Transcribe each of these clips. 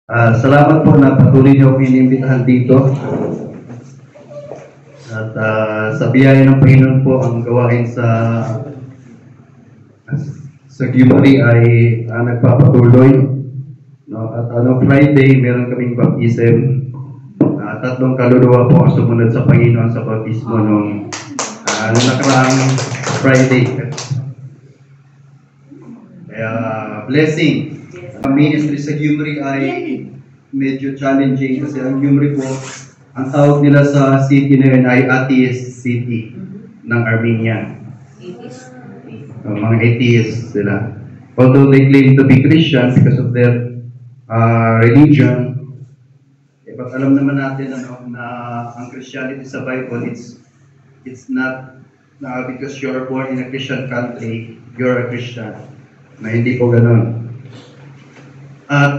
Salamat po na patuloy niyo akong inimbitahan dito. At sa biyaya ng Panginoon po, ang gawain sa Gimari ay nagpapatuloy. No? At Friday, meron kaming baptism. Tatlong kaluluwa po ang sumunod sa Panginoon sa baptismo nung nakaraang Friday. Kaya blessing. Ang ministry sa Gimari ay medyo challenging kasi ang Gimari po, ang tawag nila sa city na yun ay atheist city ng Armenia. Mga atheists sila. Although they claim to be Christian because of their religion, but alam naman natin na ang Christianity sa Bible, it's not because you're born in a Christian country, you're a Christian. Na hindi po ganun.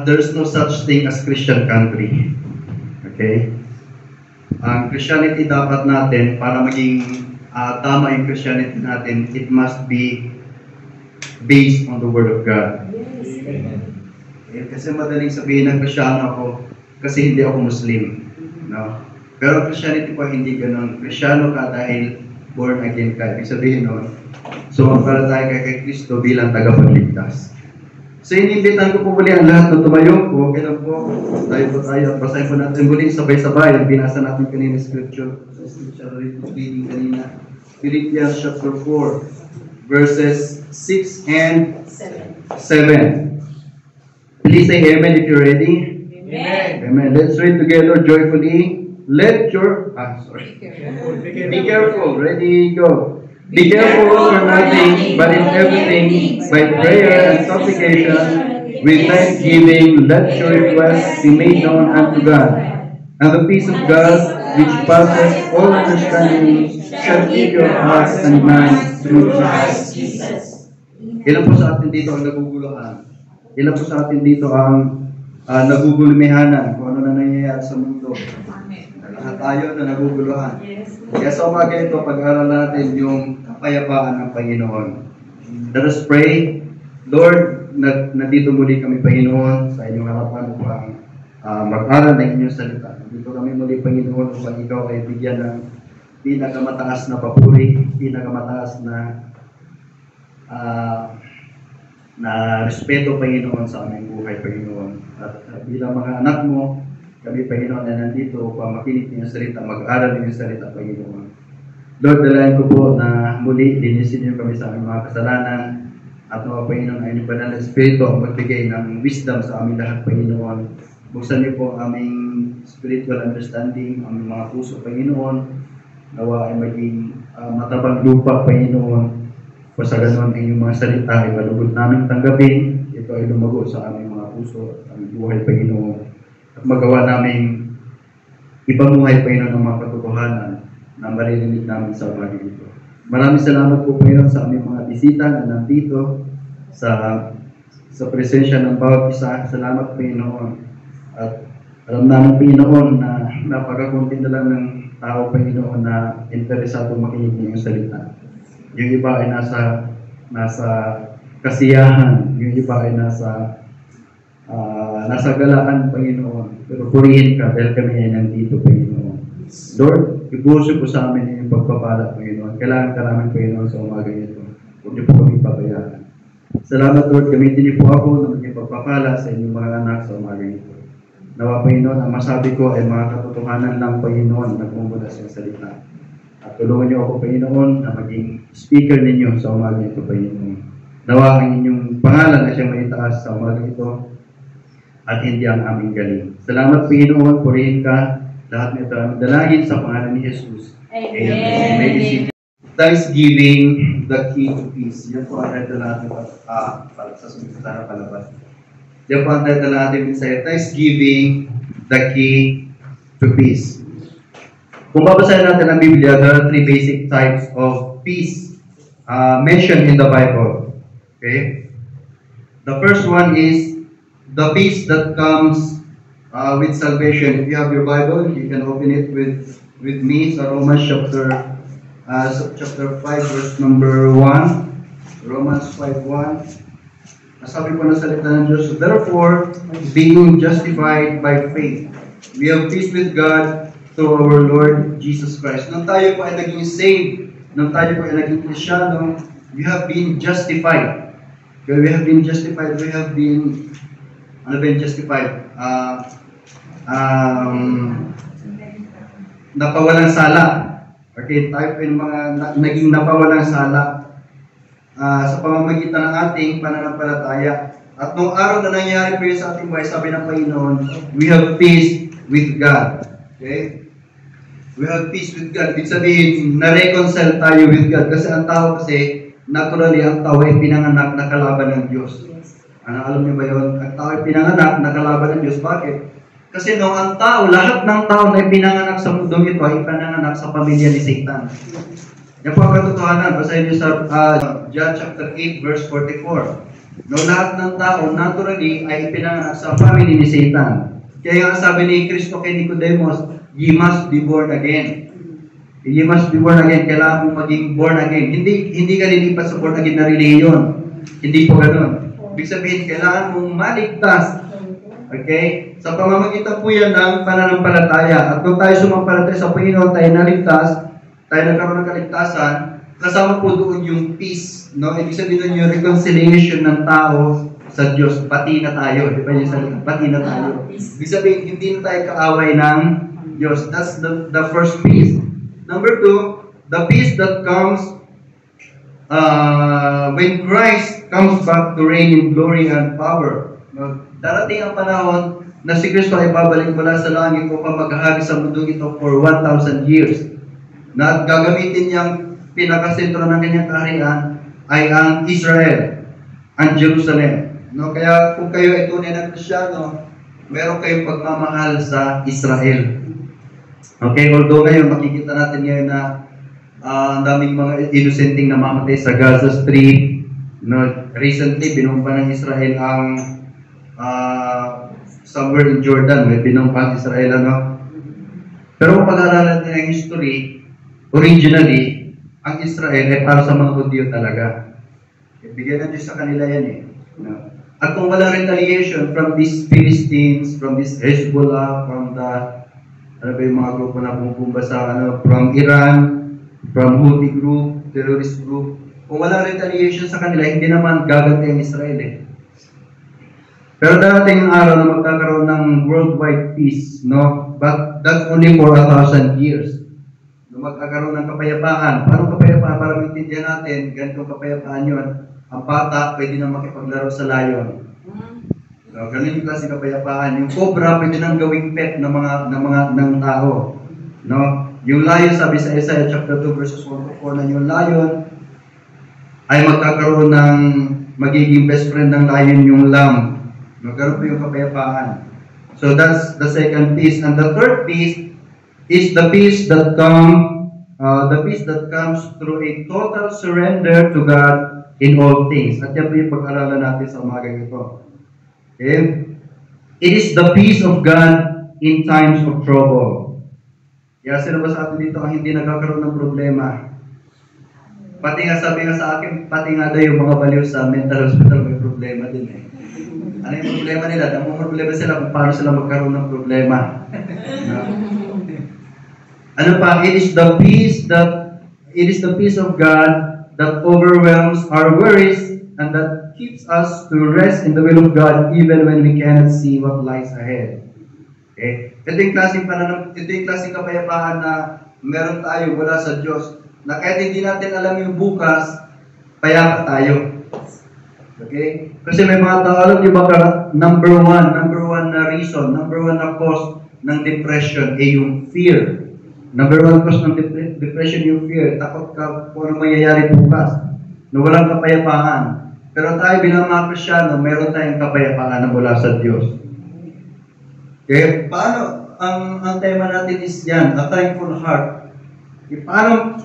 There's no such thing as Christian country. Okay? Ang Christianity dapat natin, para maging tama yung Christianity natin, it must be based on the Word of God. Okay? Kasi madaling sabihin ng Kristiyano ako, kasi hindi ako Muslim. No? Pero Christianity po hindi ganun. Kristiyano ka dahil born again ka. Ibig sabihin nun, sumampalataya ka kay Kristo bilang tagapagligtas. So, inimbitan ko po muli ang lahat na tumayo po. Okay lang po. Tayo. Basahin po natin muli sabay-sabay. Ang binasa natin kanina scripture. Scripture reading kanina. Philippians chapter 4, verses 6 and 7. Please say amen if you're ready. Amen. Amen. Let's read together joyfully. Let your... Be careful. Ready, go. Be careful for nothing, but in everything, by prayer and supplication, with thanksgiving, let your requests be made known unto God. And the peace of God, which passes all understanding, shall keep your hearts and minds through Christ Jesus. Ilan po sa atin dito ang naguguluhan? Ilan po sa atin dito ang nagugulumihanan kung ano na nangyayari sa mundo? Lahat tayo na naguguluhan. Kaya sa umaga ito, pag-aaral natin yung kapayapaan ng Panginoon. Let us pray. Lord, nandito muli kami, Panginoon, sa inyong harapan upang mag-aral ng inyong salita. Nandito kami muli, Panginoon, upang ikaw ay bigyan ng pinakamataas na papuri, pinakamataas na respeto, Panginoon, sa aming buhay, Panginoon. At bilang mga anak mo, kami, Panginoon, na nandito upang makinig ng iyong salita, mag-aral ng iyong salita, Panginoon. Lord, dalayan ko po na muli, linisin niyo kami sa aming mga kasalanan at mga, Panginoon, ay inyong banal na Espiritu ang magbigay ng wisdom sa aming lahat, Panginoon. Buksan niyo po aming spiritual understanding, aming mga puso, Panginoon. Nawa ay maging matabang lupa, Panginoon. O sa ganon, ang inyong mga salita ay malugod namin tanggapin. Ito ay lumago sa aming mga puso at aming buhay, Panginoon. At magawa namin ipamuhay, Panginoon, ng mga katotohanan na maririnig namin sa umaga ito. Maraming salamat po, Panginoon, sa aming mga bisita na nandito sa presensya ng bawat isa. Salamat, Panginoon. At alam namin, Panginoon, na napakakunti na lang ng tao, Panginoon, na interesado makinig ng iyong salita. Yung iba ay nasa kasiyahan, yung iba ay nasa galaan, Panginoon. Pero purihin ka dahil kami ay nandito, Panginoon. Lord, ibuso po sa amin yung pagpapala, Panginoon. Kailangan ka namin, Panginoon, sa umaga ito. Huwag niyo po kami pabayaan. Salamat, Lord. Gamitin niyo po ako na maging pagpapala sa inyong mga anak sa umaga ito. Nawa, Panginoon, ang masabi ko ay mga katotohanan lang, Panginoon, na nagmumula sa salita. At tulungan niyo ako, Panginoon, na maging speaker ninyo sa umaga ito, Panginoon. Nawa ang inyong pangalan na siyang maitaas sa umaga ito at hindi ang aming galing. Salamat, Panginoon. Purihin ka. Lahat nito ang dalangin sa pangalan ni Jesus. Amen. Thanksgiving, the key to peace. Yan po ang title natin para sa sumunod na palabas. Yan po ang title natin sa Thanksgiving, the key to peace. Kung babasahin natin ang Biblia, there are three basic types of peace mentioned in the Bible. Okay? The first one is the peace that comes with salvation. If you have your Bible, you can open it with me sa Romans chapter 5, verse number 1. Romans 5:1. Nasabi po na salita ng Diyos, therefore, being justified by faith, we have peace with God through our Lord Jesus Christ. Nung tayo po ay naging saved, nung tayo po ay naging Kristyano, we have been justified. Okay, we have been justified, we have been, ano ba yung justified? Napawalang sala. Okay, tayo po yung mga naging napawalang sala sa pamamagitan ng ating pananampalataya. At nung araw na nangyari po yun sa ating buhay, sabi ng Panginoon, we have peace with God. Okay? We have peace with God. Ibig sabihin, na-reconcile tayo with God. Kasi ang tao kasi, naturally, ang tao ay pinanganak na kalaban ng Diyos. Alam niyo ba yun? Ang tao ay pinanganak na kalaban ng Diyos. Bakit? Kasi nung ang tao, lahat ng tao na pinanganak sa mundong ito ay pinanganak sa pamilya ni Satan. Yan po ang katotohanan. Basahin niyo sa John chapter 8 verse 44. No, lahat ng tao naturally ay pinanganak sa family ni Satan. Kaya nga sabi ni Kristo kay Nicodemus, ye must be born again. You must be born again. Kailangan mong maging born again. Hindi ka lilipat sa born again na religion. Hindi po ganun. Ibig sabihin, kailangan mong maligtas. Okay? Sa pamamagitan po yan ng pananampalataya. At kung tayo sumampalataya sa Panginoon, tayo naligtas, tayo nagkaroon ng kaligtasan, kasama po doon yung peace. No? Ibig sabihin doon yung reconciliation ng tao sa Diyos. Pati na tayo. Di ba yung salita? Pati na tayo. Ibig sabihin, hindi na tayo kaaway ng Diyos. That's the first peace. Number two, the peace that comes when Christ comes back to reign in glory and power. No? Darating ang panahon na si Kristo ay babalik mula sa langit upang maghahari sa mundong ito for 1,000 years. Na gagamitin niyang pinakasentro ng kanyang kaharian ay ang Israel, ang Jerusalem. No? Kaya kung kayo ay tunay na Kristyano, meron kayong pagmamahal sa Israel. Okay, although ngayon makikita natin ngayon na ang daming mga inosenteng namamatay sa Gaza Strip. No? Recently, binumpa ng Israel ang somewhere in Jordan, may binumpa ang Israel. Ano? Pero kung pag-aaralan natin ang history, originally, ang Israel ay para sa mga Hudyo talaga. Bigyan na Diyos sa kanila yan eh. No? At kung wala retaliation from these Philistines, from this Hezbollah, from the ano ba yung mga grupo na bumubumba sa from Iran, from Houthi group, terrorist group. Kung wala retaliation sa kanila, hindi naman gaganti ang Israel eh. Pero darating ang araw na magkakaroon ng worldwide peace, no? But that's only for 1,000 years. No, magkakaroon ng kapayapaan. Paano kapayapaan? Para maintindihan natin, ganitong kapayapaan yun. Ang bata, pwede na makipaglaro sa layon. So, ganun yung klase kapayapaan. Yung cobra, pwede nang gawing pet ng tao. No? Yung lion, sabi sa Isaiah chapter 2 verses 1 to 4, na yung lion ay magkakaroon ng magiging best friend ng lion yung lamb. Magkaroon po yung kapayapaan. So that's the second peace. And the third peace is the peace that comes through a total surrender to God in all things. At yan po yung pag-aralan natin sa umaga ito. Okay? It is the peace of God in times of trouble. Kaya sino ba sa atin dito ang hindi nagkakaroon ng problema? Pati nga sabi nga sa akin, pati nga daw yung mga baliw sa mental hospital may problema din eh. Ano yung problema nila? Ang problema sila kung paano sila magkaroon ng problema. No? Ano pa? It is the peace of God that overwhelms our worries and that keeps us to rest in the will of God even when we cannot see what lies ahead. Okay? Ito yung klaseng kapayapaan na meron tayo mula sa Diyos na kahit hindi natin alam yung bukas, payapa tayo. Okay? Kasi may mga tao, alam niyo ba, number one na reason, number one na cause ng depression ay yung fear. Number one cause ng depression yung fear. Takot ka kung ano mangyayari bukas. Na walang kapayapaan. Pero tayo bilang mga Kristyano, meron tayong kapayapaan na mula sa Diyos. Okay? Paano? Ang tema natin is yan, a thankful heart.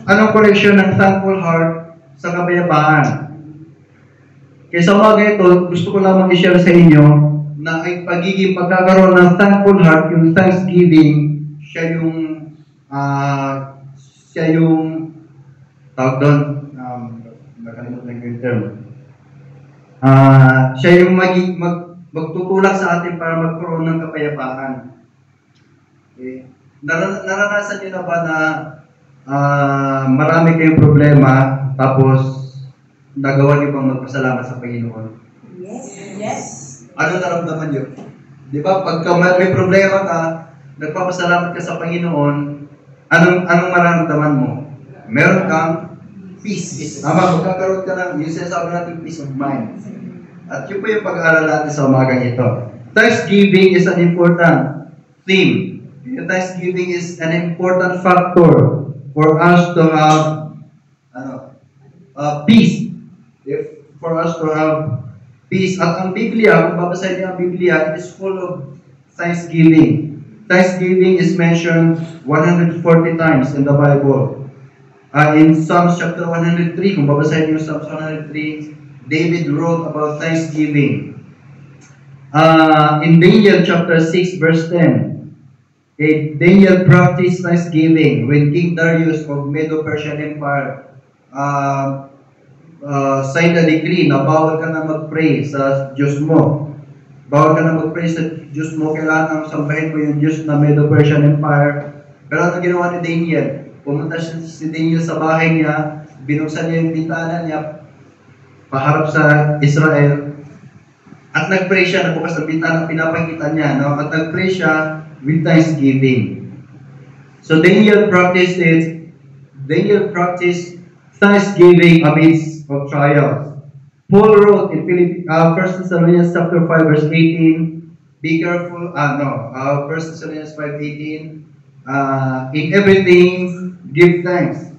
Anong connection ng thankful heart sa kapayapaan? Kaya sa umaga ito, gusto ko lamang i-share sa inyo na ang pagiging pagkakaroon ng thankful heart, yung thanksgiving, siya yung tawag doon, nakalimutan ko yung term. Siya yung magtutulak sa atin para magkaroon ng kapayapaan. Okay? Naranasan niyo na ba na marami kayong problema, tapos nagawa niyo bang magpasalamat sa Panginoon? Yes. Yes. Ano naramdaman niyo? Di ba? Pagka may problema ka, nagpapasalamat ka sa Panginoon, anong mararamdaman mo? Meron kang peace. Tama, magkakaroon ka ng, yung sinasabi natin, peace of mind. At yun po yung pag-aaral natin sa umagang ito. Thanksgiving is an important theme. Thanksgiving is an important factor for us to have peace. For us to have peace. At ang Biblia, kung babasahin niyo ang Biblia, it is full of thanksgiving. Thanksgiving is mentioned 140 times in the Bible. In Psalms chapter 103, kung babasahin niyo Psalms 103, David wrote about thanksgiving. In Daniel chapter 6, verse 10, Daniel practiced thanksgiving when King Darius of Medo-Persian Empire signed a decree na bawal ka na mag-pray sa Diyos mo. Bawal ka na mag-pray sa Diyos mo, kailangan sambahin mo yung Diyos na Medo-Persian Empire. Pero ano ginawa ni Daniel? Pumunta si Daniel sa bahay niya, binuksan niya yung bintana niya, paharap sa Israel, at nag-pray siya, nabukas ang bintana, pinapakita niya, no? At nag-pray siya with thanksgiving. So Daniel practiced it. Daniel practiced thanksgiving amidst of trials. Paul wrote in 1 Thessalonians chapter 5 verse 18, be careful, 1 Thessalonians 5:18, in everything give thanks.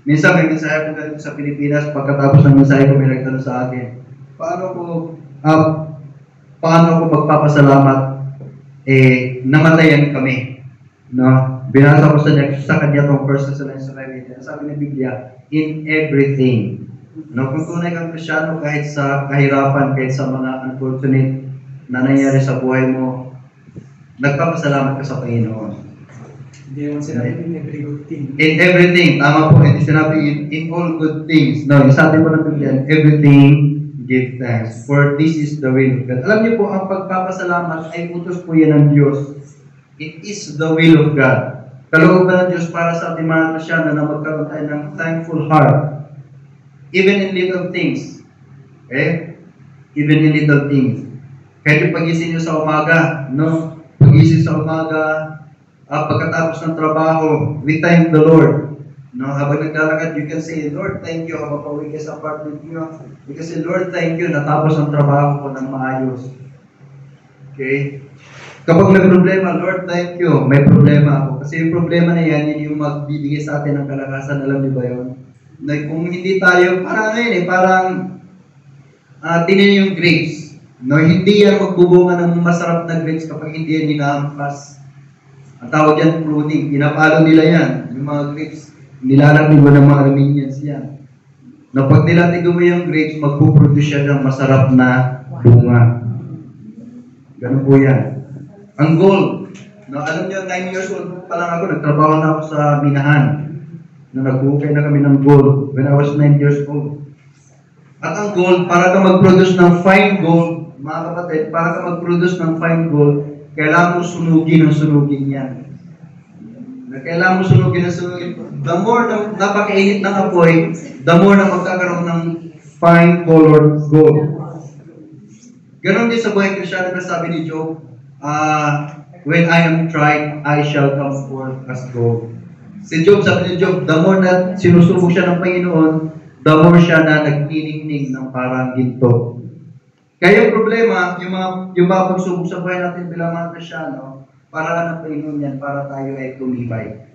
Minsan may mensahe ko ganito sa Pilipinas, pagkatapos ng mensahe ko may nagtanong sa akin, paano ko magpapasalamat namatayan kami, no? Binasa ko sa kanya tong 1 Thessalonians 5:18. Sabi ng Biblia, in everything. No, kung tunay kang Kristyano, kahit sa kahirapan, kahit sa mga unfortunate na nangyari sa buhay mo, nagpapasalamat ka sa Panginoon. Hindi naman sinabi in every good thing. In everything, tama po, hindi sinabi in all good things. No, yung sabi po ng Biblia, in everything, give thanks. For this is the will of God. Alam niyo po, ang pagpapasalamat ay utos po yan ng Diyos. It is the will of God. Kalooban ng Diyos para sa ating mga Kristyano na magkaroon tayo ng thankful heart. Even in little things. Okay? Even in little things. Kahit yung pag-isip nyo sa umaga, no? Pag-isip sa umaga, pagkatapos ng trabaho, we thank the Lord. No? Habang naglalakad, you can say, Lord, thank you. Habang pauwi ka sa apartment nyo, you can say, Lord, thank you. Natapos ang trabaho ko ng maayos. Okay? Kapag may problema, Lord, thank you. May problema ako. Kasi yung problema na yan, yun yung magbibigay sa atin ng kalakasan. Alam niyo ba yun? Na kung hindi tayo, parang tingnan yung grapes. No, hindi yan magbubunga ng masarap na grapes kapag hindi yan ninaampas. Ang tawag yan, pruning. Pinapalo nila yan. Yung mga grapes, nilalagay mo ng mga Armenians yan. Na pag nilatigo mo yung grapes, magpuproduce siya ng masarap na bunga. Ganun po yan. Ang gold. No, alam niyo, 9 years old pa lang ako, nagtrabaho na ako sa minahan. Na nag-ukay na kami ng gold when I was 9 years old. At ang gold, para ka mag-produce ng fine gold, mga kapatid, para ka mag-produce ng fine gold, kailangan mo sunugin yan. Kailangan mo sunugin. The more na napakainit ng apoy, the more na magkakaroon ng fine colored gold. Ganon din sa buhay Kristyano na sabi ni Job, when I am tried, I shall come forth as gold. Si Job, sabi ni Job, the more na sinusubok siya ng Panginoon, the more siya na nagniningning ng parang ginto. Kaya yung problema, yung mga pagsubok sa buhay natin bilang mga Kristyano, para ng Panginoon yan, para tayo ay tumibay.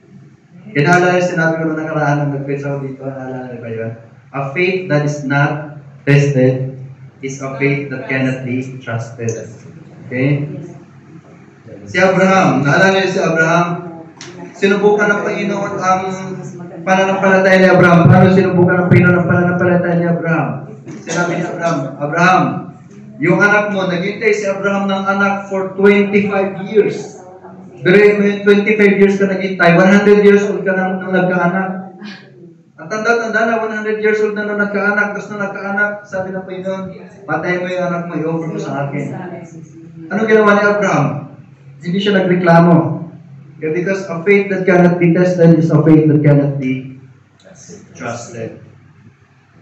Kinaalala sinabi ko na nakaraan ng nag-preach ako dito, naalala ba yun? A faith that is not tested is a faith that cannot be trusted. Okay? Si Abraham, naalala niyo si Abraham? Sinubukan ng Panginoon ang pananampalataya ni Abraham. Paano sinubukan ng Panginoon ang pananampalataya ni Abraham? Sinabi ni Abraham, Abraham, yung anak mo, naghintay si Abraham ng anak for 25 years. Pero 25 years ka naghintay, 100 years old ka nang nagkaanak. Ang tanda-tanda na 100 years old na nagkaanak, tapos na nagkaanak, sabi ng Panginoon, patay mo yung anak mo, i-offer mo sa akin. Ano ginawa ni Abraham? Hindi siya nagreklamo. Okay, because a faith that cannot be tested is a faith that cannot be trusted.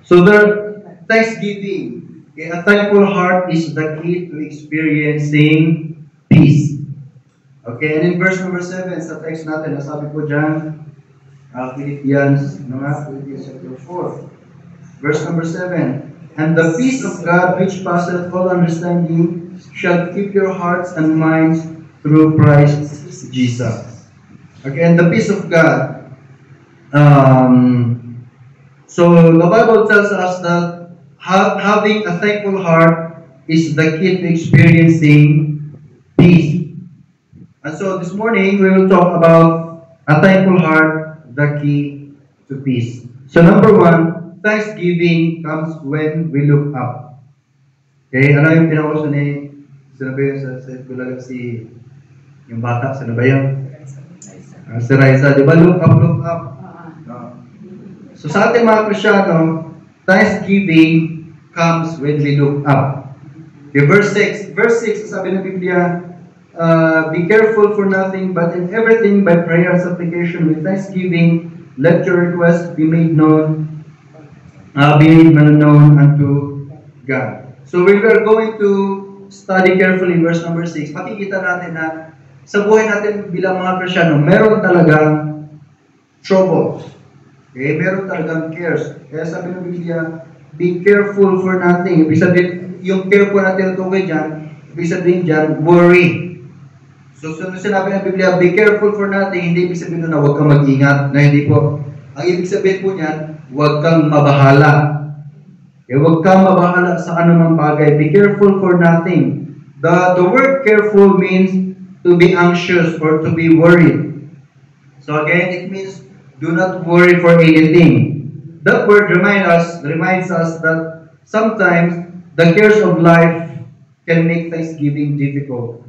So there, thanksgiving. Okay, a thankful heart is the key to experiencing peace. Okay, and in verse number 7, sa text natin, nasabi po dyan, Philippians chapter 4, verse number 7, and the peace of God which passeth all understanding shall keep your hearts and minds through Christ Jesus. Okay, and the peace of God. So the Bible tells us that having a thankful heart is the key to experiencing peace. And so this morning we will talk about a thankful heart, the key to peace. So number 1, thanksgiving comes when we look up. Okay, ano yung pinakauso ni, sino ba yun sa Bulaga si, yung bata, sino ba yun? Si Raisa, di ba? Look up, look up. So sa ating mga Kristyano, thanksgiving comes when we look up. Okay, verse 6, sabi ng Biblia, be careful for nothing, but in everything by prayer and supplication with thanksgiving, let your requests be made known unto God. So we are going to study carefully verse number 6. Makikita natin na sa buhay natin bilang mga Kristyano, meron talagang trouble. Okay, meron talagang cares. Kaya sabi ng Biblia, be careful for nothing. Ibig sabihin, yung care po natin tukoy dyan, ibig sabihin dyan, worry. So, sinabi ng Biblia, be careful for nothing, hindi ibig sabihin na huwag kang mag-ingat, na hindi po. Ang ibig sabihin po niyan, huwag kang mabahala. Okay, huwag kang mabahala sa anumang bagay. Be careful for nothing. The word careful means to be anxious or to be worried. So again, it means do not worry for anything. That word reminds us that sometimes the cares of life can make thanksgiving difficult.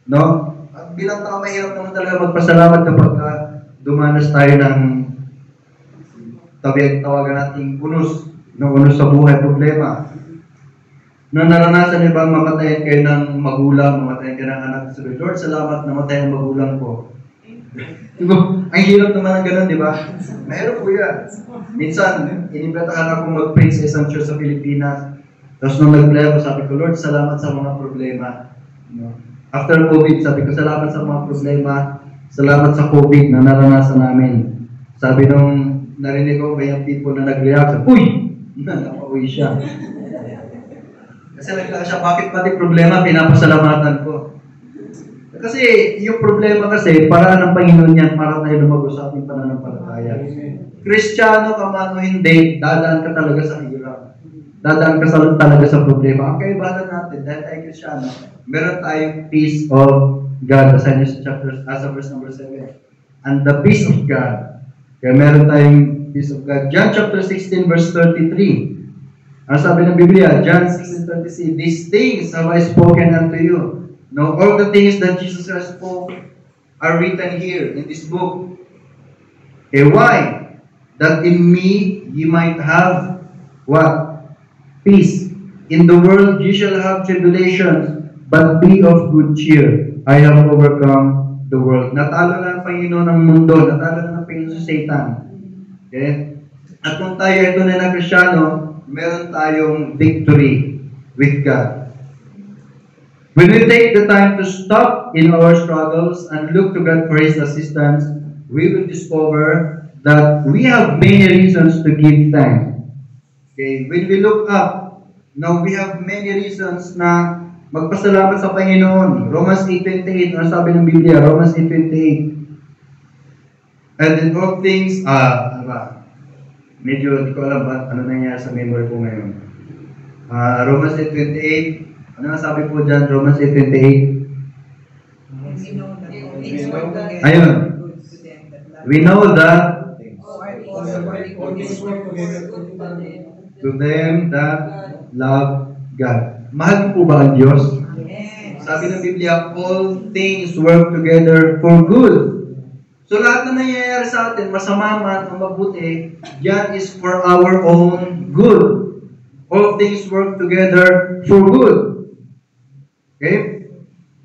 No? At bilang tao, mahirap naman talaga magpasalamat kapag dumanas tayo ng tawagan nating unos sa buhay, problema. Na naranasan niyo bang mamatayan kayo ng magulang, mamatayan kayo ng anak? Sabi, Lord, salamat namatay ang magulang ko. Diba? Ang hirap naman ng ganun, di ba? Mahirap po yan. Minsan, inimbitahan akong mag-pray sa isang church sa Pilipinas. Tapos nung nag-pray ako, sabi ko, Lord, salamat sa mga problema. After COVID, sabi ko, salamat sa mga problema. Salamat sa COVID na naranasan namin. Sabi nung narinig ko may people na nag-react, uy! Napauwi siya. Kasi nagkaka siya, bakit pati problema, pinapasalamatan ko. Kasi yung problema kasi, para ng Panginoon yan, para tayo lumago sa ating pananampalataya. Kristiyano ka man o hindi, dadaan ka talaga sa hirap. Dadaan ka talaga sa problema. Ang kaibahan natin, dahil tayo Kristiyano, meron tayong peace of God. Sa verse number 7. And the peace of God. Kaya meron tayong peace of God. John chapter 16 verse 33. Ang sabi ng Biblia, John 16:33, these things have I spoken unto you. Now all the things that Jesus has spoken are written here in this book. Okay, why? That in me ye might have what? Peace. In the world ye shall have tribulations, but be of good cheer. I have overcome the world. Natalo na ang Panginoon ng mundo. Natalo na ang Panginoon sa Satan. Okay? At kung tayo ito na Kristyano, meron tayong victory with God. When we take the time to stop in our struggles and look to God for His assistance, we will discover that we have many reasons to give thanks. Okay? When we look up, now we have many reasons na magpasalamat sa Panginoon. Romans 8:28, ang sabi ng Biblia, Romans 8:28. And in all things, medyo di ko alam ba ano nangyari sa memory ko ngayon. Romans 8:28, ano ang sabi po dyan, Romans 8:28? Ayun. We know that to them that love God. Mahal po ba ang Diyos? Sabi ng Biblia, all things work together for good So lahat na nangyayari sa atin, masama man o mabuti, yan is for our own good. All things work together for good. Okay?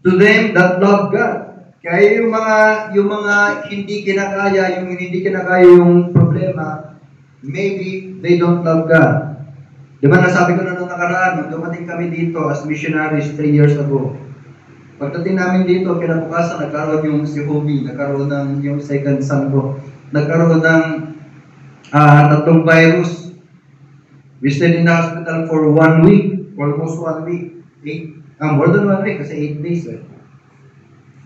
To them that love God. Kaya yung mga hindi kinakaya, yung problema, maybe they don't love God. Di ba nasabi ko na nung nakaraan, nung dumating kami dito as missionaries 3 years ago. Pagdating namin dito, kinabukasan, nagkaroon yung si Hobie, nagkaroon ng yung second son ko, nagkaroon ng 3 virus. We stayed in the hospital for 1 week, almost 1 week. More than 1 week, kasi 8 days.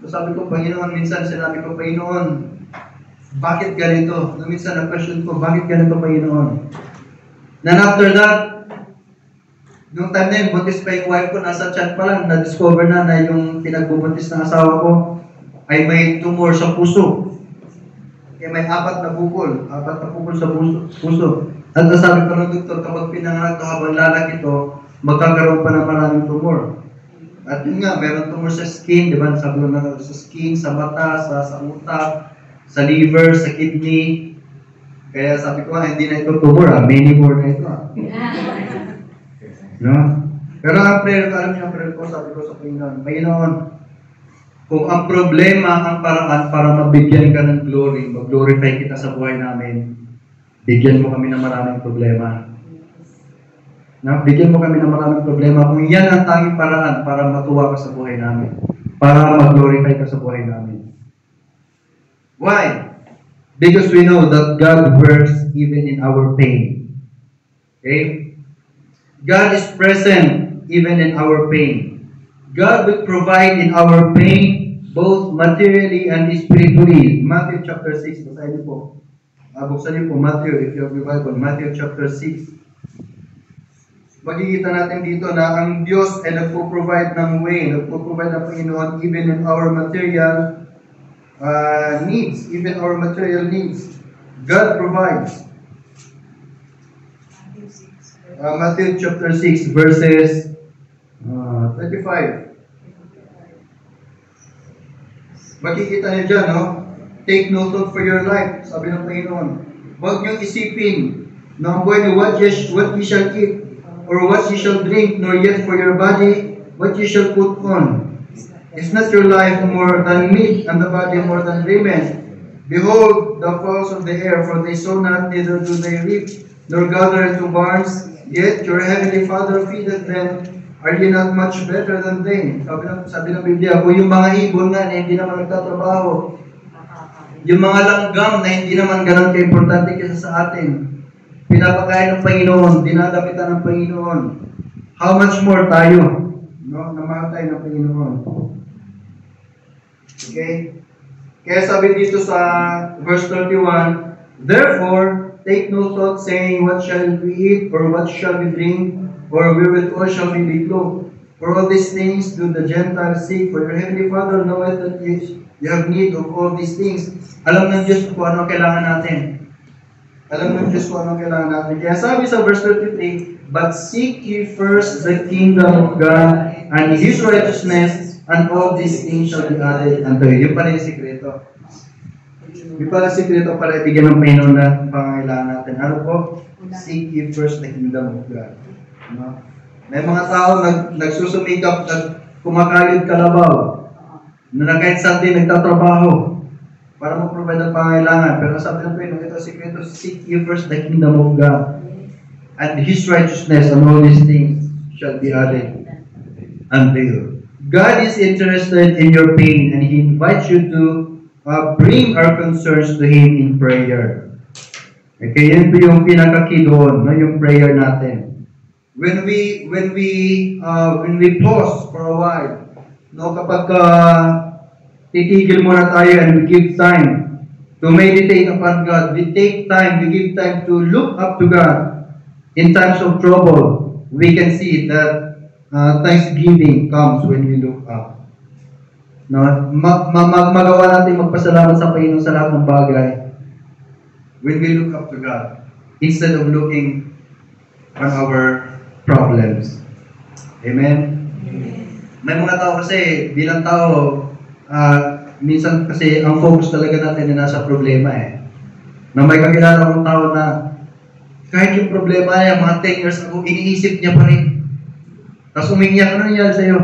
So sabi ko, Panginoon, minsan sinabi ko, Panginoon, bakit ganito? Minsan na-question ko, bakit ganito, Panginoon? Then after that, nung time na yun, buntis pa yung wife ko, nasa chat pa lang, na-discover na yung pinagbubuntis ng asawa ko ay may tumor sa puso. Kaya may 4 na bukol sa puso. At nasabi ko ng doktor, kapag pinanganak to habang lalaki to, magkakaroon pa ng maraming tumor. At yun nga, meron tumor sa skin, di ba? Sabi ko na sa skin, sa mata, sa utak, sa liver, sa kidney. Kaya sabi ko, hindi na ito tumor, many more na ito. No? Pero ang prayer ko, alam niyo ang prayer ko, sabi ko sa Panginoon, Panginoon, kung ang problema, ang paraan para mabigyan ka ng glory, mag-glorify kita sa buhay namin, bigyan mo kami ng maraming problema. No? Bigyan mo kami ng maraming problema. Kung yan ang tanging paraan para matuwa ka sa buhay namin, para mag-glorify ka sa buhay namin. Why? Because we know that God works even in our pain. Okay? God is present even in our pain. God will provide in our pain both materially and spiritually. Matthew chapter 6, basahin niyo po. Buksan niyo po Matthew, if you have your Bible, Matthew chapter 6. Makikita natin dito na ang Diyos ay nagpo-provide ng way, nagpo-provide ng Panginoon even in our material needs, even our material needs. God provides. Matthew chapter 6 verses 25. Makikita niyo dyan, no? Take no thought for your life, sabi ng Panginoon. Huwag niyong isipin na ang buhay niyo what you shall eat, or what you shall drink, nor yet for your body what you shall put on. Is not your life more than meat, and the body more than raiment? Behold the fowls of the air, for they sow not, neither do they reap, nor gather into barns, yet your heavenly Father feedeth them. Are you not much better than they? Sabi ng Biblia, kung yung mga ibon nga na hindi naman nagtatrabaho, yung mga langgam na hindi naman ganun ka-importante kaysa sa atin, pinapakain ng Panginoon, dinadamitan ng Panginoon, how much more tayo? No? Namahal tayo ng Panginoon. Okay? Kaya sabi dito sa verse 31, therefore, take no thought saying, what shall we eat, or what shall we drink, or wherewithal shall we be clothed? For all these things do the Gentiles seek, for your heavenly Father knoweth that you have need of all these things. Alam ng Diyos kung ano kailangan natin. Alam ng Diyos kung ano kailangan natin. Kaya sabi sa verse 33, but seek ye first the kingdom of God and His righteousness, and all these things shall be added unto you. Yung pala yung sikreto. Yung pala yung sikreto para ibigyan ng Panginoon na pangangailangan natin. Ano po? Seek ye first the kingdom of God. No? May mga tao nagsusumikap, kumakalit kalabaw, na kahit saan din nagtatrabaho para mag-provide ng pangangailangan. Pero sabi ng Panginoon, ito sikreto, seek ye first the kingdom of God and His righteousness, and all these things shall be added unto you. God is interested in your pain, and He invites you to bring our concerns to Him in prayer. Okay, yan po yung pinaka-key doon, no? Yung prayer natin. When we pause for a while, no, kapag titigil muna tayo and we give time to meditate upon God, we take time, we give time to look up to God in times of trouble. We can see that thanksgiving comes when we look up. No, magawa natin magpasalamat sa Panginoon sa lahat ng bagay when we look up to God instead of looking on our problems. Amen? Amen. May mga tao kasi, bilang tao, minsan kasi ang focus talaga natin na nasa problema eh. Na may kakilala kong tao na kahit yung problema niya, mga 10 years ago, iniisip niya pa rin. Tapos umiiyak, ano nangyari sa'yo?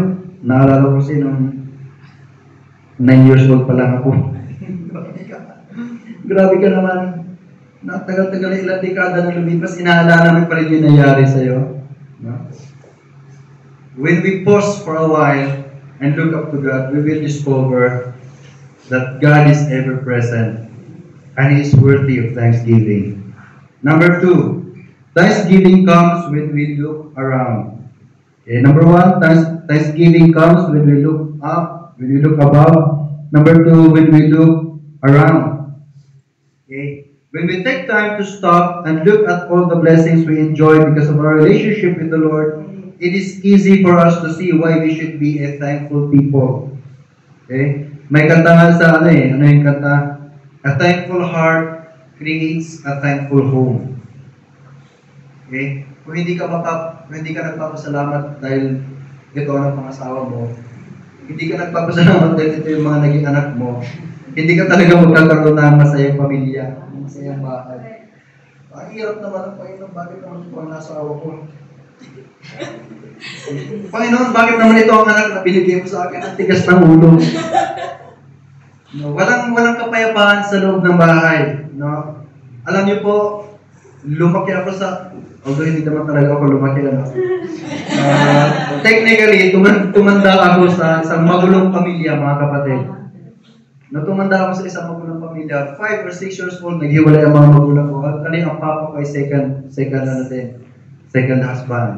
Naalala ko kasi nung 9 years old pa lang ako. Grabe ka naman. Tagal-tagal na ilang dekada na lumipas, inaalala mo pa rin yung nangyari sa'yo. No? When we pause for a while and look up to God, we will discover that God is ever present and He is worthy of thanksgiving. Number 2, thanksgiving comes when we look around. Okay, number 1, thanksgiving comes when we look up, when we look above. Number 2, when we look around. Okay, when we take time to stop and look at all the blessings we enjoy because of our relationship with the Lord, it is easy for us to see why we should be a thankful people. Okay? May kanta nga sa ano yung kanta? A thankful heart creates a thankful home. Okay? Kung hindi ka nagpapasalamat dahil ito ang pangasawa mo, hindi ka nagpapasalamat dahil ito yung mga naging anak mo, hindi ka talaga magkakaroon ng masayang pamilya, masayang bahay. Ang hirap naman ang Panginoon, bakit naman ito ang nasawa ko? Panginoon, bakit naman ito ang anak na binigay mo sa akin? Ang tigas ng ulo. No, walang kapayapaan sa loob ng bahay. No? Alam niyo po, lumaki ako although hindi naman talaga ako lumaki. Technically, tumanda ako sa isang magulong pamilya, mga kapatid. No, tumanda ako sa isang magulong pamilya. 5 or 6 years old, naghiwalay ang mga magulang ko. At ang papa ko ay second husband.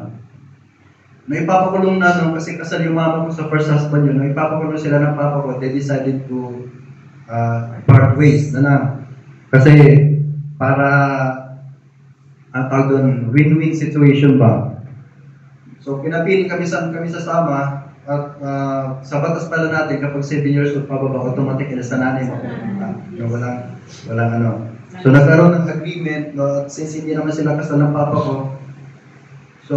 Naipapakulong na nung kasi kasal yung mama ko sa first husband yun. Naipapakulong sila ng papa ko. They decided to part ways na. Kasi para ang tawag doon, win-win situation ba? So pinapili kami sasama at sa batas pala natin kapag 7 years old pababa, automatic na sa nanay mo. Walang ano. So nagkaroon ng agreement, no, at since hindi naman sila kasal ng papa ko, so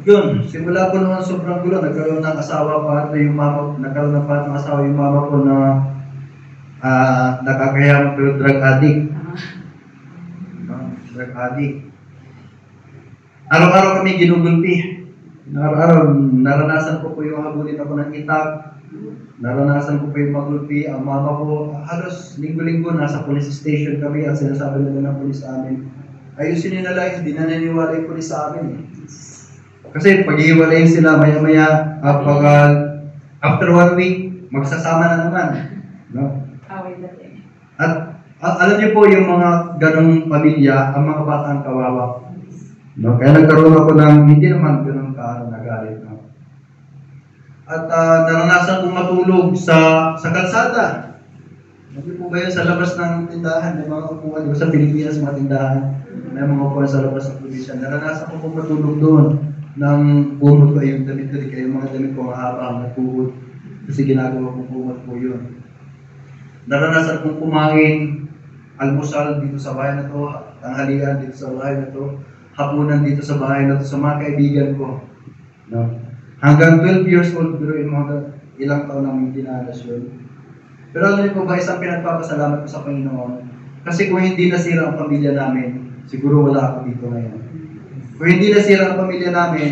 yun, simula po noon sobrang gulo, nagkaroon ng asawa pa at yung mama, nagkaroon ng pat ng asawa yung mama ko na nakakayaman pero drug addict. Drug addict. Araw-araw kami ginugulpi. Araw-araw, naranasan ko po yung habulin ako ng itak. Naranasan ko po yung magulpi. Ang mama ko, halos linggo-linggo, nasa police station kami at sinasabi nila ng police sa amin, ayusin nyo na lang, hindi na naniwala yung police sa amin. Kasi pag-iwalayin sila, maya-maya, after 1 week, magsasama na naman. No? At alam niyo po yung mga ganong pamilya, ang mga bata ang kawawa. No? Kaya nagkaroon ako ng, hindi naman ganong nagalit. No? At naranasan kong matulog sa kalsada. Hindi po ba yun sa labas ng tindahan? May mga upuan, di ba sa Pilipinas, mga tindahan, may mga upuan sa labas ng probinsya. Naranasan ko pong matulog doon nang bumot ko yung damit ko, kaya yung mga damit ko mahaba ang nagpuhod. Kasi ginagawa kong bumot po yun. Naranasan kong kumain, almusal dito sa bahay na to, tanghalian dito sa bahay na to, hapunan dito sa bahay na to sa mga kaibigan ko. No? Hanggang 12 years old, pero yung mga ilang taon namin dinanas yun. Pero alam niyo po ba, isang pinagpapasalamat ko sa Panginoon, kasi kung hindi nasira ang pamilya namin, siguro wala ako dito ngayon. Kung hindi nasira ang pamilya namin,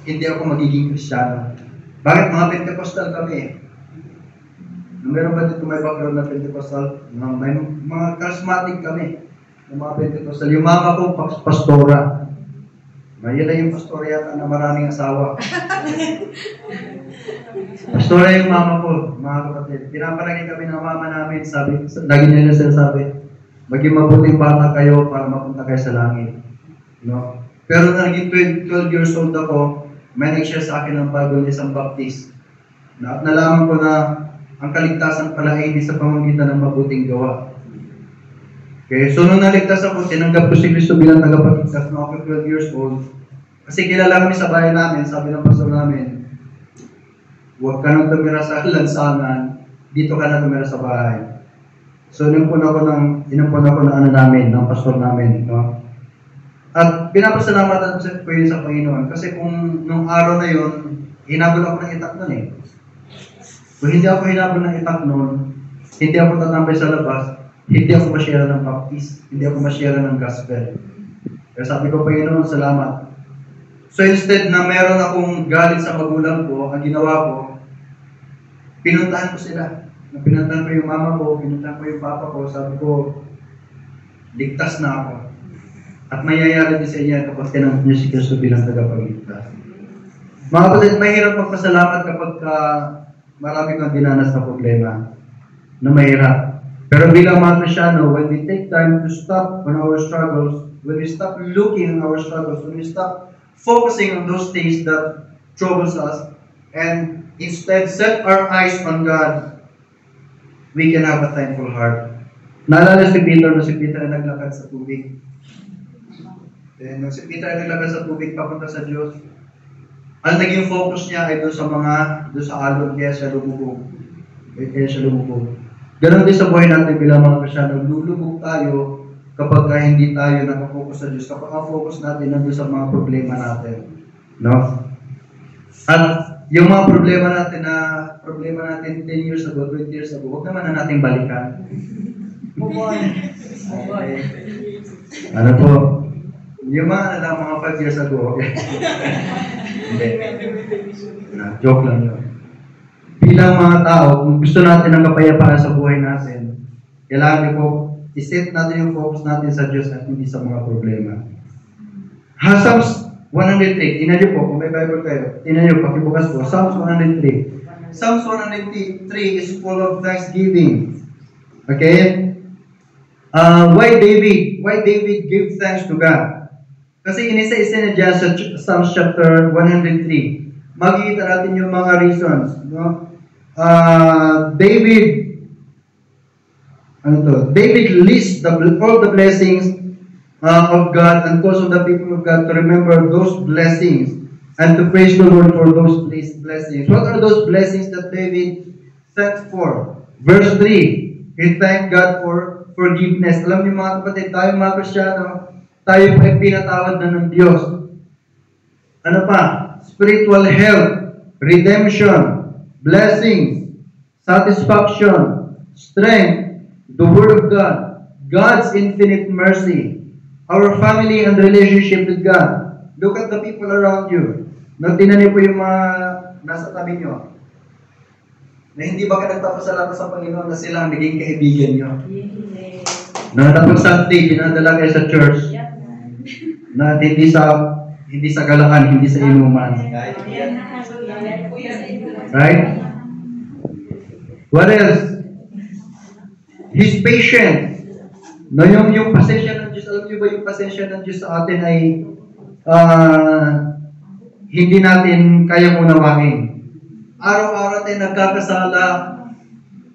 hindi ako magiging Kristiyano. Bakit? Mga Pentecostal kami. Meron ba dito may background na Pentecostal? May mga charismatic kami. Yung mga Pentecostal. Yung mama ko, pastora. Yan lang yung pastora yata na maraming asawa. Pastora yung mama ko, mga kapatid. Pinapalagi kami ng mama namin, lagi nila sinasabi, maging mabuting bata kayo para mapunta kayo sa langit. No? Pero naging 12 years old ako, may nag-share sa akin ng bagong isang baptist. At nalaman ko na ang kaligtasan pala ay hindi sa pamamagitan ng mabuting gawa. Okay, so nung naligtas ako, tinanggap ko si Kristo bilang tagapagligtas na ako 12 years old. Kasi kilala kami sa bahay namin, sabi ng pastor namin, huwag ka nang tumira sa lansangan, dito ka na tumira sa bahay. So inampun ako ng ng pastor namin, no? At pinapasalamatan ko yun sa Panginoon kasi kung nung araw na yun, hinabol ako ng itak nun eh. Kung hindi ako hinabol ng itak noon, hindi ako tatambay sa labas, hindi ako masyara ng baptist, hindi ako masyara ng gospel. Kaya sabi ko, Panginoon, salamat. So instead na meron akong galit sa magulang ko, ang ginawa ko, pinuntahan ko sila. Pinuntahan ko yung mama ko, pinuntahan ko yung papa ko, sabi ko, ligtas na ako. At mayayari din sa inyo kapag tinanggap niyo si Kristo bilang tagapagligtas. Mga kapatid, mahirap magpasalamat kapag marami kang dinanas na problema na mahirap. Pero bilang mga Kristyano, when we take time to stop on our struggles, when we stop looking at our struggles, when we stop focusing on those things that troubles us, and instead set our eyes on God, we can have a thankful heart. Naalala si Peter ay naglakad sa tubig. Nung si Peter ay naglakad sa tubig papunta sa Diyos, ang naging focus niya ay doon sa alon, kaya siya lumubog. Ganon din sa buhay natin bilang mga Kristyano, lulubog tayo kapag hindi tayo nakafocus sa Diyos, kapag ang focus natin nandun sa mga problema natin. No? At yung mga problema natin 10 years ago, 20 years ago, huwag naman na nating balikan. Ano po? Yung mga 5 years ago, okay? Hindi. Joke lang yun. Bilang mga tao, kung gusto natin ng kapayapaan sa buhay natin, kailangan po, iset natin yung focus natin sa Diyos at hindi sa mga problema. Psalms 103, tingnan niyo po, kung may Bible kayo, tingnan niyo, pakibukas po, Psalms 103. Psalms 103 is full of thanksgiving. Okay? Why David gave thanks to God? Kasi inisa-isa na dyan sa Psalms chapter 103. Makikita natin yung mga reasons. No? David lists all the blessings of God and calls on the people of God to remember those blessings and to praise the Lord for those blessings. What are those blessings that David thanked for? Verse 3, he thanked God for forgiveness. Alam niyo mga kapatid, tayo mga Kristyano, tayo po ay pinatawad na ng Diyos. Ano pa? Spiritual health, redemption, blessings, satisfaction, strength, the Word of God, God's infinite mercy, our family and relationship with God. Look at the people around you. Tingnan niyo po yung mga nasa tabi niyo. Na hindi ba ka nagpapasalamat sa Panginoon na sila ang naging kaibigan niyo? Na tapos Sunday, dinadala kayo sa church. Na hindi sa galangan, hindi sa inuman. Right? What else? He's patient. No, yung pasensya ng Diyos, alam niyo ba yung pasensya ng Diyos sa atin ay hindi natin kayang unawain. Araw-araw tayo nagkakasala,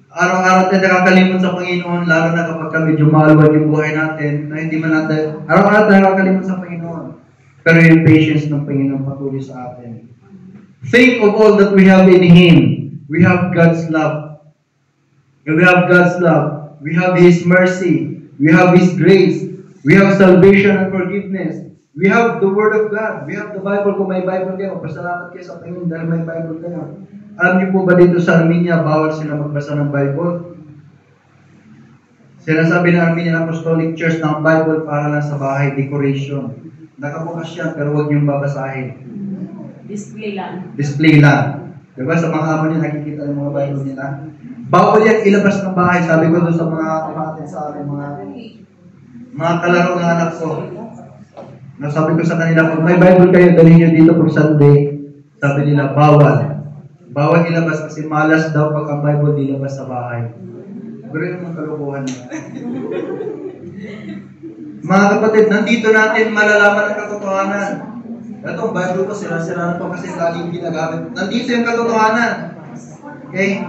araw-araw tayo nakakalimot sa Panginoon, lalo na kapag medyo maluwag yung buhay natin, na hindi man natin, araw-araw tayo nakakalimot sa Panginoon. Pero yung patience ng Panginoon patuloy sa atin. Think of all that we have in Him. We have God's love. We have God's love. We have His mercy. We have His grace. We have salvation and forgiveness. We have the Word of God. We have the Bible. Kung may Bible kayo, pasalamat kayo sa Panginoon dahil may Bible kayo. Alam niyo po ba dito sa Armenia, bawal sila magbasa ng Bible? Sinasabi ng Armenian Apostolic Church na ang Bible para lang sa bahay, decoration. Nakabukas yan, pero huwag niyong babasahin. Display lang. Display lang. Diba sa mga amo niya, nakikita yung mga Bible nila? Bawal yan ilabas ng bahay. Sabi ko doon sa mga kapatid sa akin, mga kalaro ng anak ko. Nasabi ko sa kanila, kung may Bible kayo, dalhin nyo dito pag Sunday. Sabi nila, bawal. Bawal ilabas kasi malas daw pag ang Bible dilabas sa bahay. Pero yung mga kalukuhan niya. Mga kapatid, nandito natin malalaman ang katotohanan. Ito, ang Bible ko, sira-sira na po kasi laging ginagamit. Nandito yung katotohanan. Okay?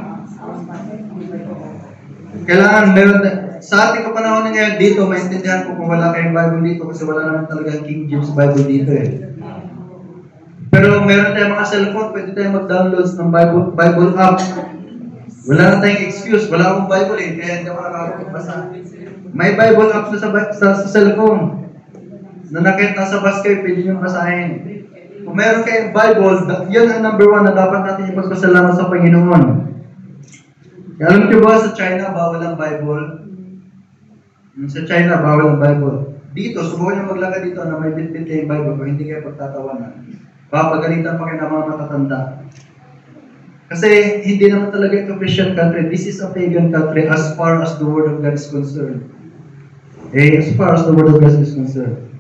Kailangan meron sa ating kapanahon na ngayon dito, maintindihan ko kung wala kayong Bible dito kasi wala naman talaga King James Bible dito eh. Pero meron tayong mga cellphone, pwede tayong mag-download ng Bible app. Wala na tayong excuse, wala akong Bible eh, kaya hindi ako nakakapagbasa. May Bible app sa cellphone. Na nakita nasa bus kayo, pwede nyo basahin. Kung meron kayong Bible, yan ang number 1 na dapat natin ipagpasalamat sa Panginoon. Alam niyo ba sa China, bawal ang Bible? Sa China, bawal ang Bible. Dito, subukan niyo maglakad dito na may bitbit kayong Bible kung hindi kayo pagtatawanan. Papagalitan pa kayo ng mga matatanda. Kasi hindi naman talaga ito Christian country. This is a pagan country as far as the Word of God is concerned. As far as the Word of God is concerned.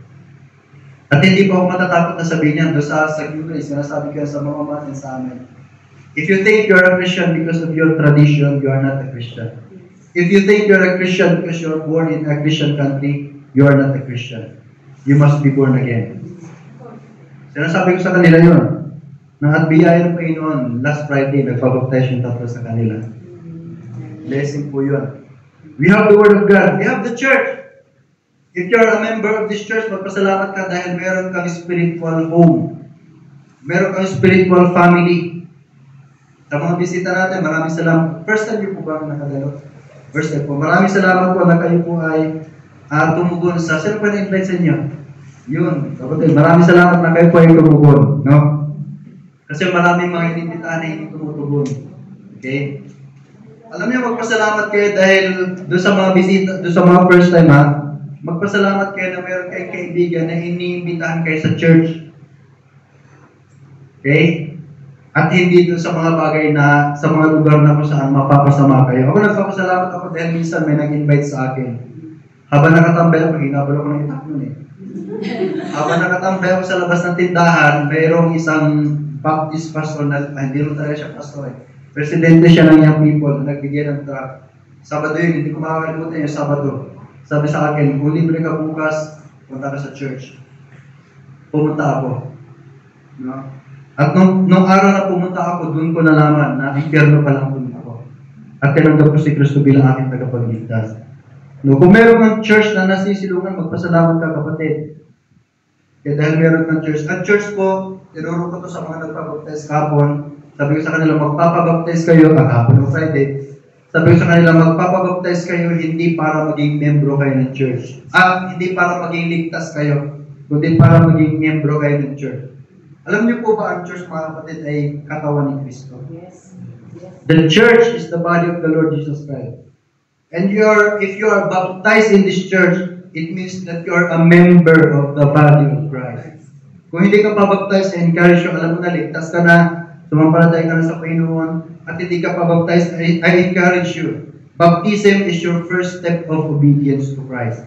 At hindi pa ako matatakot na sabihin niyan doon sa Greece, sinasabi ko sa mga natin sa amin. If you think you're a Christian because of your tradition, you are not a Christian. If you think you're a Christian because you're born in a Christian country, you are not a Christian. You must be born again. Sinasabi ko sa kanila yun. Na at biyaya ng Panginoon, last Friday, nagpabaptize yung tatlo sa kanila. Blessing po yun. We have the Word of God. We have the church. If you're a member of this church, magpasalamat ka dahil meron kang spiritual home. Meron kang spiritual family. Sa mga bisita natin, maraming salamat. First time niyo po ba nakadalo? First time po. Maraming salamat po na kayo po ay tumugon sa... Sino pa na-invite sa inyo? Yun. Kapatid, maraming salamat na kayo po ay tumugon. No? Kasi maraming mga inimbitahan na hindi tumutugon. Okay? Alam niyo, magpasalamat kayo dahil doon sa mga bisita, doon sa mga first time ha, magpasalamat kayo na meron kayong kaibigan na iniimbitahan kayo sa church. Okay? At hindi doon sa mga bagay na, sa mga lugar na kung saan mapapasama kayo. Ako nagpapasalamat ako dahil minsan may nag-invite sa akin. Habang nakatambay ako, hinabal ako ng itak nun eh. Habang nakatambay ako sa labas ng tindahan, mayroong isang Baptist pastor na, hindi rin talaga siya pastor eh. Presidente siya ng young people na nagbigay ng truck. Sabado yun, hindi ko makakalimutan yung Sabado. Sabi sa akin, kung libre ka bukas, punta ka sa church. Pumunta ako. No? At nung araw na pumunta ako, doon ko nalaman na impyerno pa lang pumunta ako. At tinanggap ko si Kristo bilang aking tagapagligtas. No, kung meron kang church na nasisilungan, magpasalamat ka kapatid. Kaya dahil meron kang church. At church ko, tinuro ko to sa mga nagpapabaptize kapon. Sabi ko sa kanila, magpapabaptize kayo, kahapon o Friday. Sabi ko sa kanila, magpapabaptize kayo hindi para maging membro kayo ng church. Hindi para maging ligtas kayo, kundi para maging membro kayo ng church. Alam niyo po ba ang church, mga kapatid, ay katawan ni Kristo? Yes. The church is the body of the Lord Jesus Christ. And if you are baptized in this church, it means that you are a member of the body of Christ. Kung hindi ka pa-baptized, encourage you, alam mo na, ligtas ka na, sumampalatay ka na sa Panginoon, at hindi ka pa-baptized, I encourage you. Baptism is your first step of obedience to Christ.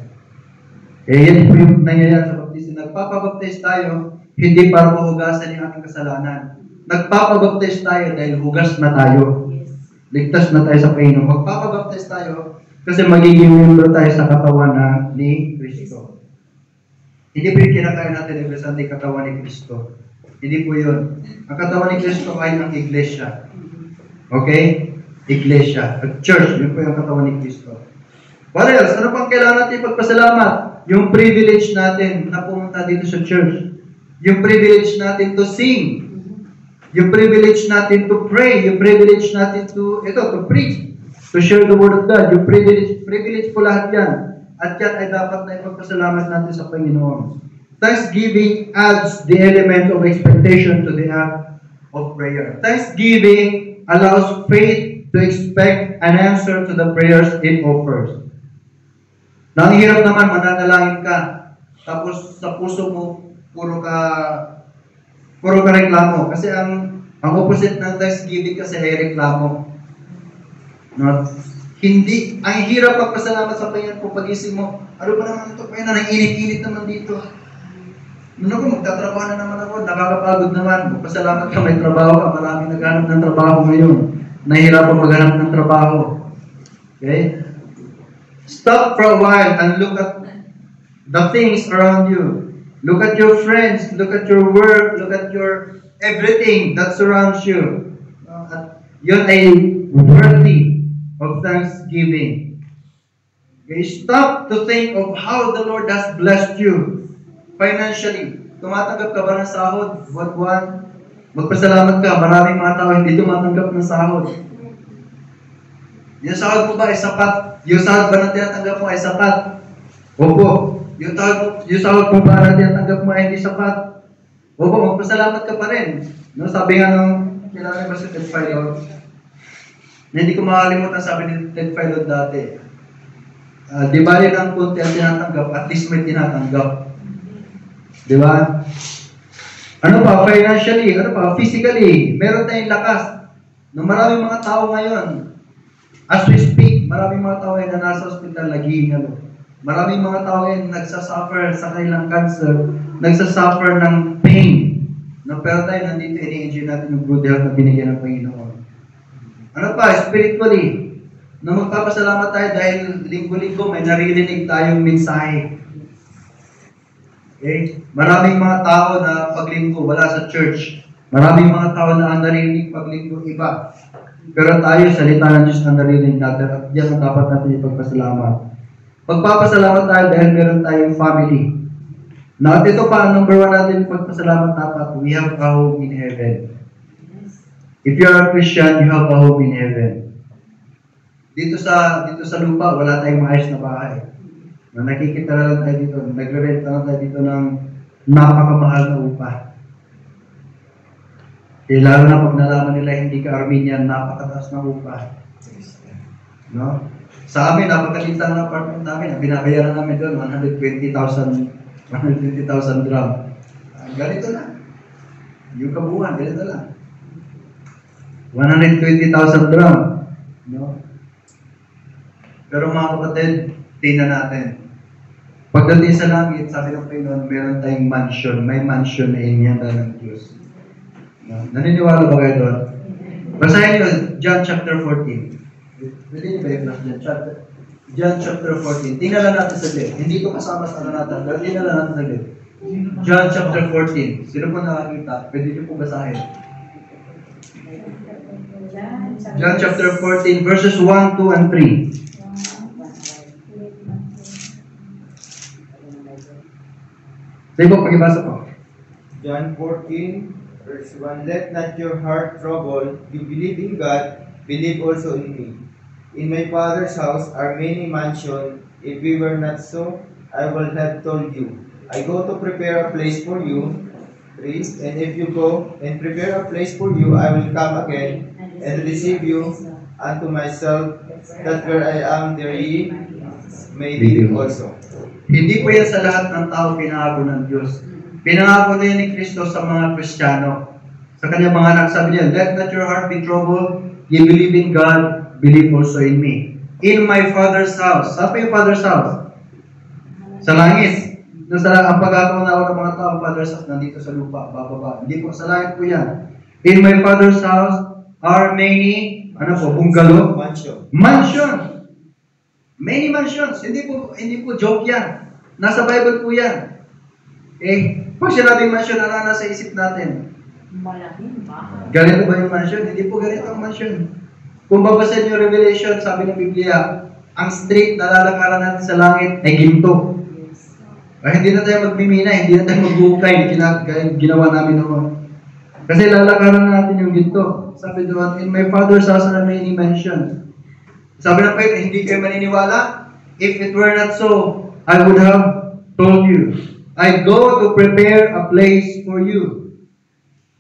Yan po yung nangyayari sa baptism. Nagpapabaptize tayo, hindi para mahugasan yung ating kasalanan. Nagpapabaptize tayo dahil hugas na tayo. Ligtas na tayo sa Panginoon. Magpapabaptize tayo kasi magiging member tayo sa katawan ni Kristo. Hindi po yung kinakain natin every Sunday katawan ni Kristo. Hindi po yun. Ang katawan ni Kristo ay ang iglesia. Okay? Iglesia. At church, yun po yung katawan ni Kristo. What else? Ano pang kailangan natin pagpasalamat? Yung privilege natin na pumunta dito sa church. Yung privilege natin to sing. Yung privilege natin to pray. Yung privilege natin to preach. To share the Word of God. Yung privilege po lahat yan. At yan ay dapat na ipagpasalamat natin sa Panginoon. Thanksgiving adds the element of expectation to the act of prayer. Thanksgiving allows faith to expect an answer to the prayers it offers. Ang hirap naman, mananalangin ka, tapos sa puso mo, puro ka reklamo. Kasi ang opposite ng thanksgiving kasi ay reklamo. No? Hindi, ang hirap magpasalamat sa Panginoon kung pag-isip mo, ano ba naman ito, Panginoon, ang init-init naman dito. Ano ko, magtatrabaho na naman ako, nakakapagod naman, magpasalamat ka, may trabaho ka, maraming naghanap ng trabaho ngayon. Nahihirapan maghanap ng trabaho. Okay? Stop for a while and look at the things around you. Look at your friends, look at your work, look at your everything that surrounds you. At yun ay worthy of thanksgiving. Okay, stop to think of how the Lord has blessed you financially. Tumatanggap ka ba ng sahod? Buwan-buwan? Magpasalamat ka. Maraming mga tao hindi tumatanggap ng sahod. Yung sahod mo ba ay sapat? Yung sahod ba na tinatanggap mo ay sapat? Opo. Yung sahod mo ba na tinatanggap mo ay hindi sapat? Opo, magpasalamat ka pa rin. No, sabi nga nung kilala ba si Ted Pilot, Na hindi ko makalimutan, sabi ni Ted Filon dati, di ba rin ang konti ang tinatanggap, at least may tinatanggap. Di ba? Ano pa, financially, ano pa, physically, meron tayong lakas. Na maraming mga tao ngayon, as we speak, maraming mga tao ngayon na nasa hospital, naghihingalo. Maraming mga tao ngayon nagsasuffer sa kanilang cancer, nagsasuffer ng pain. No, pero tayo nandito, ini-enjoy natin yung good health na binigyan ng Panginoon. Ano pa, spiritually, na magpapasalamat tayo dahil linggo-linggo may naririnig tayong mensahe. Okay? Maraming mga tao na paglinggo wala sa church. Maraming mga tao na ang naririnig paglinggo iba. Pero tayo, salita ng Diyos ang naririnig natin at yan ang dapat natin ipagpasalamat. Pagpapasalamat tayo dahil meron tayong family. Na at ito pa, number 1 natin pagpasalamat dapat, we have a home in heaven. If you are a Christian, you have a home in heaven. Dito sa lupa, wala tayong maayos na bahay. Na nakikita na lang tayo dito, nagre-rent na lang tayo dito ng napakamahal na upa. Eh, lalo na pag nalaman nila hindi ka Armenian, napakataas na upa. No? Sa amin, napakaliit lang ng apartment namin. Binabayaran namin doon, 120,000 drum. Ganito na. Yung kabuuan, ganito lang. 120,000 drum. No? Pero mga kapatid, tingnan natin. Pagdating sa langit, sabi ng Panginoon, meron tayong mansion. May mansion na inyanda ng Diyos. No? Naniniwala ba kayo doon? Basahin nyo, John chapter 14. Pwede nyo ba yung John chapter 14. Tingnan lang natin sa lip. Hindi ko kasama sa natin. Pero tingnan lang natin sa lip. John chapter 14. Sino po nakakita? Pwede nyo po basahin. John chapter 14, verses 1, 2, and 3. Sige po, pag-ibasa po. John 14, verse 1, Let not your heart trouble. You believe in God, believe also in me. In my Father's house are many mansions. If we were not so, I would have told you. I go to prepare a place for you. 3, and if you go and prepare a place for you, I will come again and receive you unto myself, that where I am, there ye may be also. Hindi po yan sa lahat ng tao pinangako ng Diyos. Pinangako din ni Kristo sa mga Kristiyano. Sa kanyang mga anak, sabi niya, Let not your heart be troubled. You believe in God, believe also in me. In my Father's house. Saan po yung Father's house? Sa langit. Ang pagkakaunawa ng mga tao, Father's house, nandito sa lupa, bababa. Hindi po, sa langit po yan. In my Father's house are many, bungalow? Mansion. Many mansions. Hindi po joke yan. Nasa Bible po yan. Pag sinabing mansion, ano nasa isip natin? Malaking bahay. Ganito ba yung mansion? Hindi po ganito ang mansion. Kung babasahin yung Revelation, sabi ng Biblia, ang street na lalakaran natin sa langit ay ginto. Hindi na tayo magmimina, hindi na tayo magbukay, ginawa namin noon. Kasi lalakaran na natin yung ginto. Sabi doon, in my Father's house are many mansions. Sabi ng Panginoon, hindi kayo maniniwala? If it were not so, I would have told you. I go to prepare a place for you.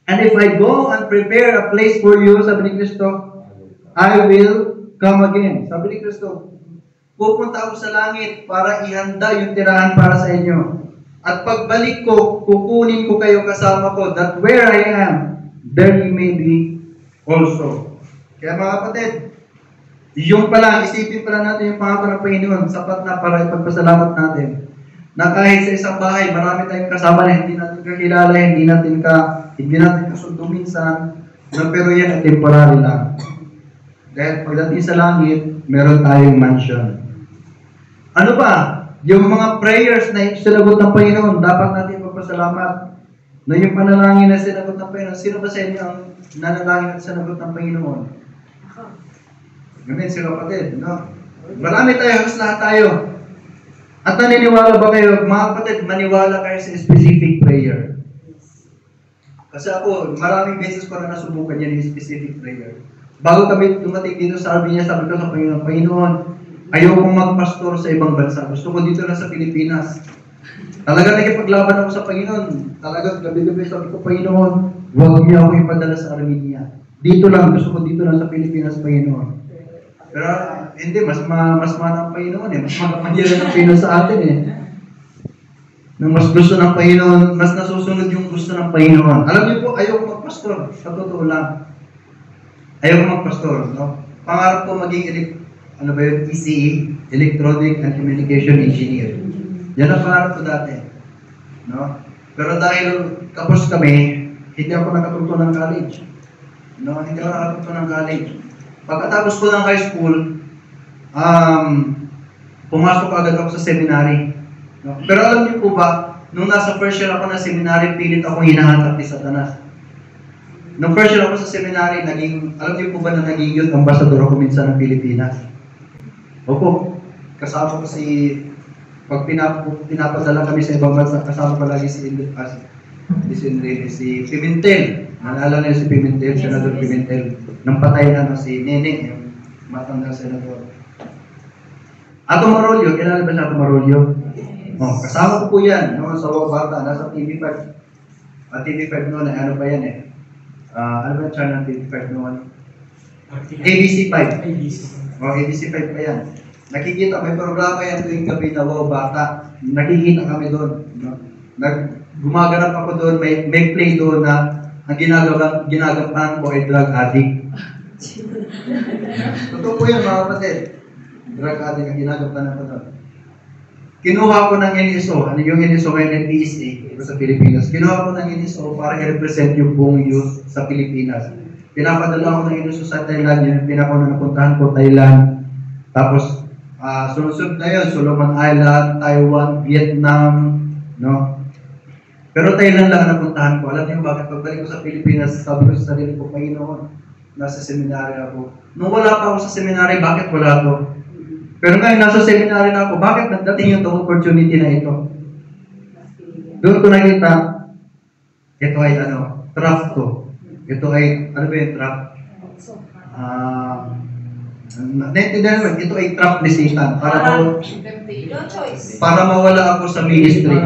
And if I go and prepare a place for you, sabi ni Kristo, I will come again. Sabi ni Kristo, pupunta ako sa langit para ihanda yung tirahan para sa inyo. At pagbalik ko, kukunin ko kayo kasama ko, that where I am, there you may be also. Kaya mga kapatid, yung pala, isipin pala natin yung pangako ng Panginoon, sapat na para ipagpasalamat natin. Na kahit sa isang bahay, marami tayong kasama na hindi natin kakilala, hindi natin kasundo minsan, pero yan ay temporary lang. Dahil pagdating sa langit, meron tayong mansion. Ano ba? Yung mga prayers na sinagot ng Panginoon, dapat natin magpasalamat. Na yung panalangin na sinagot ng Panginoon, sino ba sa inyo ang nanalangin at sinagot ng Panginoon? Amen, sila kapatid, no? Marami tayo, halos lahat tayo. At naniniwala ba kayo, mga kapatid, maniwala kayo sa specific prayer? Kasi ako, maraming beses ko na nasubukan yan yung specific prayer. Bago kami dumating dito sa Armenia, sabi ko sa Panginoon, Panginoon, ayokong magpastor sa ibang bansa. Gusto ko dito na sa Pilipinas. Talaga nakipaglaban ako sa Panginoon. Talaga, gabi-gabi sabi ko, Panginoon, huwag niyo ako ipadala sa Armenia. Dito lang, gusto ko dito lang sa Pilipinas, Panginoon. Pero hindi, mas mana ang Panginoon eh. Mas makapangyarihan ng Panginoon sa atin eh. Nung mas gusto ng Panginoon, mas nasusunod yung gusto ng Panginoon. Alam niyo po, ayoko magpastor. Sa totoo lang. Ayoko magpastor. No? Pangarap ko maging ECE, Electronic and Communication Engineer. Yan ang pangarap ko dati. No? Pero dahil kapos kami, hindi ako nakatungtong ng college. No? Hindi ako nakatungtong ng college. Pagkatapos ko ng high school, pumasok agad ako sa seminary. No? Pero alam niyo po ba, nung nasa first year ako ng seminary, pilit akong hinahanap ni Satanas. Nung first year ako sa seminary, alam niyo po ba na naging youth ambassador ako minsan ng Pilipinas? Opo, kasama ko pag pinapadala kami sa ibang bansa, kasama ko lagi si Pimentel. Naalala niyo si Pimentel, Senador Pimentel. Nang patay na si Nene, yung matandang senador. Ato Marolio, kilala ba siya Ato Marolio? Oh, kasama ko po yan, noon sa bata, nasa TV5. TV5 noon, ano pa yan eh? Ano ba yung channel ng TV5 noon? ABC5. ABC5 pa yan. Nakikita, may programa yan tuwing gabi na bata. Nakikita kami doon. No? Gumaganap ako doon, may play doon na ang ginagampahan ko ay drug addict. Totoo po yan mga kapatid. Drug addict ang ginagampahan ko doon. Kinuha ko ng NSO, ano yung NSO ngayon ng PSA sa Pilipinas. Kinuha ko ng NSO para i-represent yung buong youth sa Pilipinas. Pinapadala ko ng NSO sa Thailand, yung napuntahan ko Thailand. Tapos, sunod-sunod na yun, Solomon Island, Taiwan, Vietnam, no? Pero Thailand lang ang napuntahan ko. Alam niyo bakit? Pagbalik ko sa Pilipinas, sabi ko sa sarili ko, Panginoon, nasa seminary ako. Nung wala pa ako sa seminary, bakit wala to? Pero ngayon, nasa seminary na ako, bakit nagdating yung opportunity na ito? Doon ko nakita, ito ay trap to. Ito ay, ano ba yung trap? Naintindihan naman, ito ay trap ni Satan. Para mawala ako sa ministry.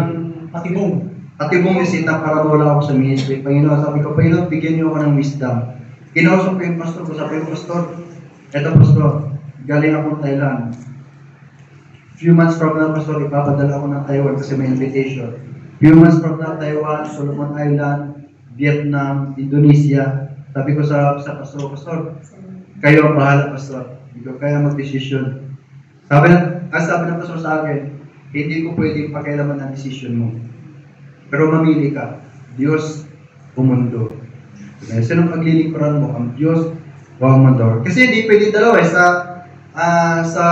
Patibong ni Satan para mawala ako sa ministry. Panginoon, sabi ko, Panginoon, bigyan niyo ako ng wisdom. Kinausap ko yung pastor ko, sabi ko, Pastor, eto pastor, galing akong Thailand. Few months from now, Pastor, ipapadala ako ng Taiwan kasi may invitation. Few months from now, Taiwan, Solomon Island, Vietnam, Indonesia. Sabi ko sa Pastor, kayo ang bahala, Pastor. Hindi ko kaya mag-desisyon. Sabi ng Pastor sa akin, hindi ko pwedeng pakialaman ang decision mo. Pero mamili ka, Diyos o mundo. Sinong paglilingkuran mo, ang Diyos o ang mundo. Kasi hindi pwede dalawa sa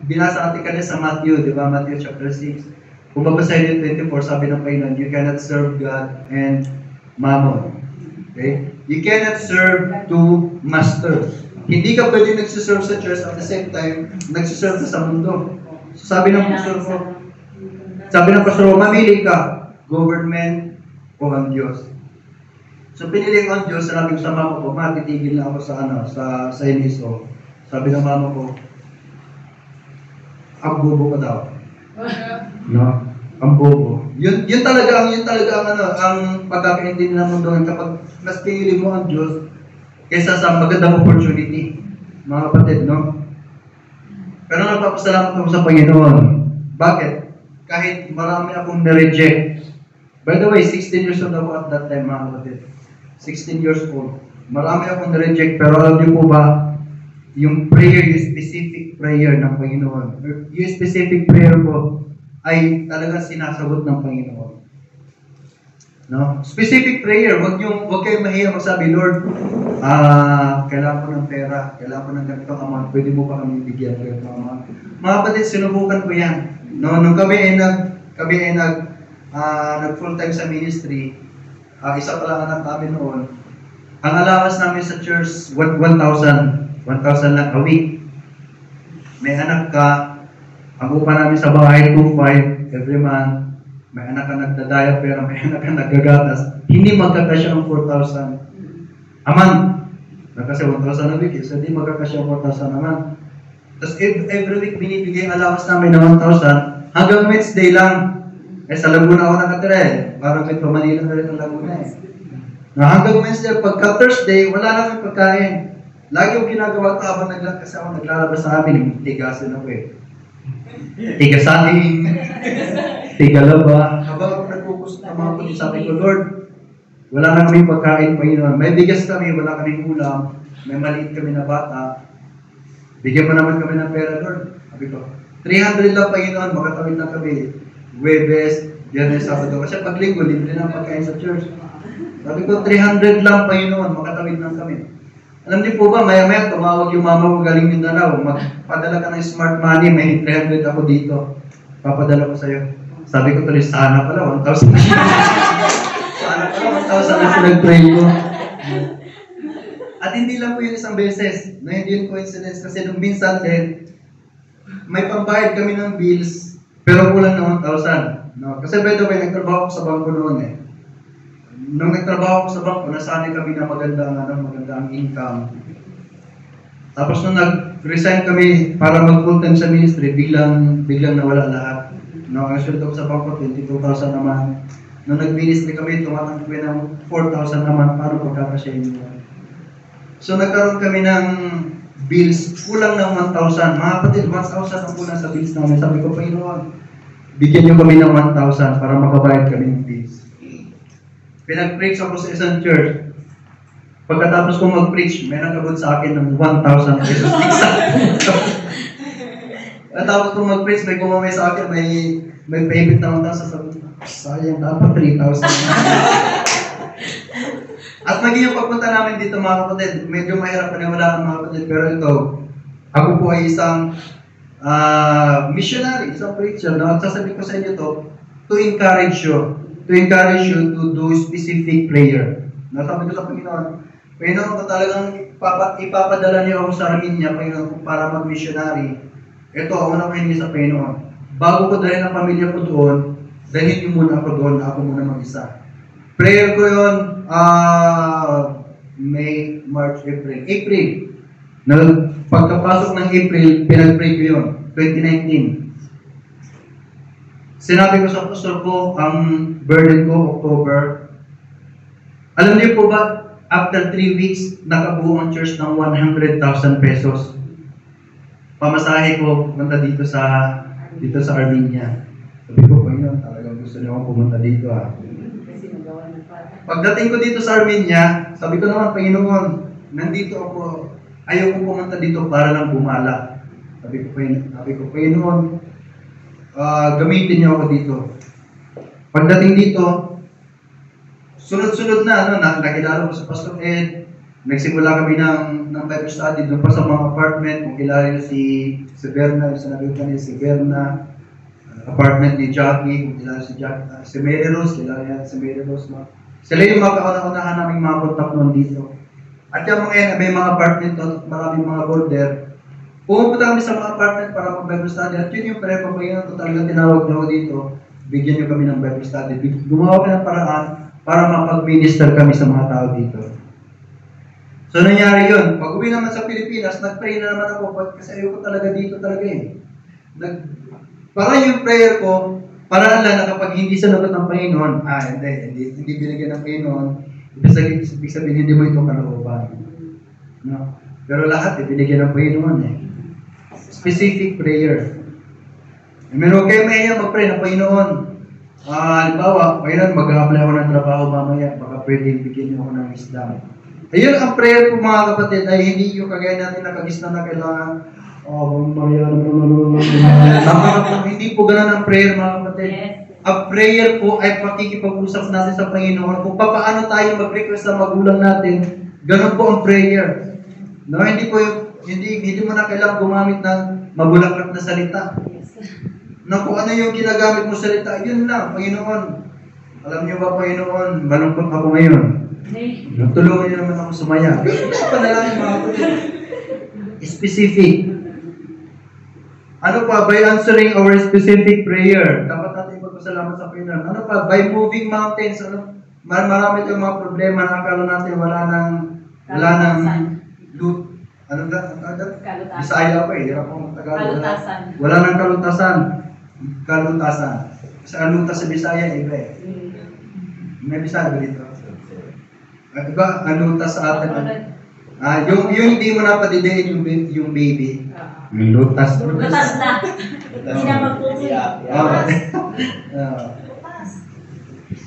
binasa natin kanina sa Matthew, di ba? Matthew chapter 6. Kung babasahin yung 24, sabi ng Panginoon, you cannot serve God and Mammon. Okay? You cannot serve two masters. Hindi ka pwede nagsiserve sa church at the same time, nagsiserve ka sa mundo. So, sabi ng pastor ko, mamili ka, government o ang Diyos. So, pinili ko ang Diyos, sabi ko sa mama ko, titigil na ako sa NSO. Sabi ng mama ko, ang bobo ka daw. No? Ang bobo. Yun talaga ang pagkakaintindi ng mundo. Kapag mas pinili mo ang Diyos, kaysa sa magandang opportunity. Mga kapatid, no? Pero nagpapasalamat ako sa Panginoon. Bakit? Kahit marami akong na-reject. By the way, 16 years old ako at that time, mga kapatid. 16 years old. Marami akong na-reject, pero alam niyo po ba, yung prayer, yung specific prayer ng Panginoon, yung specific prayer ko ay talagang sinasagot ng Panginoon. No? Specific prayer, wag kayong mahiya magsabi, Lord, kailangan ko ng pera, kailangan ko ng ganitong amount, pwede mo pa kami bigyan ng ganitong amount. Mga kapatid, sinubukan ko yan. No? Nung kami ay nag full time sa ministry, isa pa lang anak namin noon, ang allowance namin sa church, 1,000 lang a week. May anak ka, ang upa namin sa bahay, 2,500 every month. May anak ka nagdadaya, may anak ka naggagatas. Hindi magkakasya ang 4,000 a month. Kasi 1,000 a week, so hindi magkakasya ang 4,000 a month. Tapos every week binibigay ang allowance namin na 1,000 hanggang Wednesday lang. Sa Laguna ako nakatira Parang may Manila na rin ang Laguna Na hanggang Wednesday, pagka Thursday, wala namin pagkain. Lagi yung ginagawa ko habang kasi ako naglalabas sa amin, tigasin ako eh. Tigasaning, tigalaba. Habang ako nagpupusto ng mga pulis, sabi ko, Lord, wala na kami pagkain, Panginoon. May bigas kami, wala kaming ulam. May maliit kami na bata. Bigyan mo naman kami ng pera, Lord. Sabi ko, 300 lang, Panginoon, makatawid na kami. Huwebes, Biyernes, Sabado. Kasi pag linggo, libre na pagkain sa church. Sabi ko, 300 lang, Panginoon, makatawid na kami. Alam niyo po ba, maya-maya tumawag yung mama ko galing Mindanao, magpadala ka ng smart money, may 300 ako dito. Papadala ko sa'yo. Sabi ko tuloy, sana pala, 1,000. Sana pala, 1,000 na pinag-pray ko. At hindi lang po yun isang beses, na hindi yun coincidence, kasi nung minsan din, may pambayad kami ng bills, pero kulang na 1,000. No? Kasi by the way, nagtrabaho ko sa bangko noon eh. Nung nagtrabaho ko sa bangko, nasanay kami na magandang income. Tapos nung nag-resign kami para mag-full-time sa ministry, biglang nawala lahat. No, ang sweldo ko sa bangko, 22,000 naman. Nung nag-ministry kami, tumatang kami ng 4,000 naman. Paano pagkakasya yun? So nagkaroon kami ng bills, kulang ng 1,000. Mga kapatid, 1,000 ang kulang sa bills namin. Sabi ko, Panginoon, bigyan niyo kami ng 1,000 para makabayad kami ng bills. Pinag-preach ako sa isang church. Pagkatapos kong mag-preach, may nag-abot sa akin ng 1,000 pesos. Pagkatapos kong mag-preach, may kumamay sa akin, may payment na 1,000. Sabi ko, sayang, dapat 3,000. At maging yung pagpunta namin dito mga kapatid, medyo mahirap paniwalaan mga kapatid, pero ito, ako po ay isang missionary, isang preacher, na sasabihin ko sa inyo to encourage you to do specific prayer. Nasabi ko sa Panginoon, Panginoon, kung talagang ipapadala niyo ako sa Armenia, Panginoon, para mag-missionary, ito, ako na kayo sa Panginoon. Bago ko dalhin ang pamilya ko doon, dalhin niyo muna ako doon, ako muna mag-isa. Prayer ko yun, May, March, April. Pagkapasok ng April, pinag-pray ko yun, 2019. Sinabi ko sa pastor ko, ang burden ko, October. Alam niyo po ba, after 3 weeks, nakabuo ang church ng 100,000 pesos. Pamasahe ko, pumunta dito sa Armenia. Sabi ko, Panginoon, talagang gusto niyo akong pumunta dito ah. Pagdating ko dito sa Armenia, sabi ko naman, Panginoon, nandito ako, ayaw ko pumunta dito para lang bumala. Sabi ko, Panginoon, gamitin niyo ako dito. Pagdating dito, sunod-sunod na, nakilala ko sa Pastor Ed, nagsimula kami ng Bible study doon pa sa mga apartment, kung kilala niyo si Berna, yung sinabi ko kanina, si Berna, apartment ni Jackie, kung kilala si Jackie, si Mary Rose, kilala niya si Mary Rose, sila yung mga kauna-unahan naming mga contact noon dito. At yung mga yan, may mga apartment doon, maraming mga border. Pumunta kami sa mga apartment para mag-Bible study. At yun yung prayer ko ngayon, talagang tinawag na ako dito, bigyan nyo kami ng Bible study. Gumawa kami ng paraan para mapag-minister kami sa mga tao dito. So nangyari yun. Pag uwi naman sa Pilipinas, nag-pray na naman ako kasi ayoko talaga dito talaga eh. Para yung prayer ko, para lang na kapag hindi sinagot ng Panginoon, hindi binigyan ng Panginoon, ibig sabihin hindi mo ito kalooban. No? Pero lahat binigyan ng Panginoon eh. Specific prayer. Meron kayo may mag-pray ng Panginoon. Halimbawa, Panginoon, mag-a-apply ako ng trabaho mamaya, baka pwede bigyan niyo ako ng wisdom. Ayun ang prayer ko mga kapatid, ay hindi yung kagaya natin nakagisna na kailangan, hindi po ganun ang prayer mga kapatid. Ang prayer po ay pakikipag-usap natin sa Panginoon kung paano tayo mag-request sa magulang natin. Ganun po ang prayer. No, hindi mo na kailangan gumamit ng mabulaklak na salita. No, kung ano yung ginagamit mo salita, yun lang, Panginoon. Alam niyo ba, Panginoon, malungkot ako ngayon. Tulungan niyo naman ako sumaya. Ganun sa panalangin mga kapatid. Specific. Ano pa? By answering our specific prayer. Dapat natin magpasalamat sa Panginoon. Ano pa? By moving mountains. Marami tayong mga problema na akala natin wala nang loot. Ano ba? Bisaya pa eh. Hirap akong Tagalog. Wala nang kalutasan. Kasi alutas sa Bisaya, iba eh. May Bisaya ba dito? Diba? Alutas sa atin. Yung hindi mo napadidiin yung baby. Lutas. Lutas na. Hindi na magpupunin.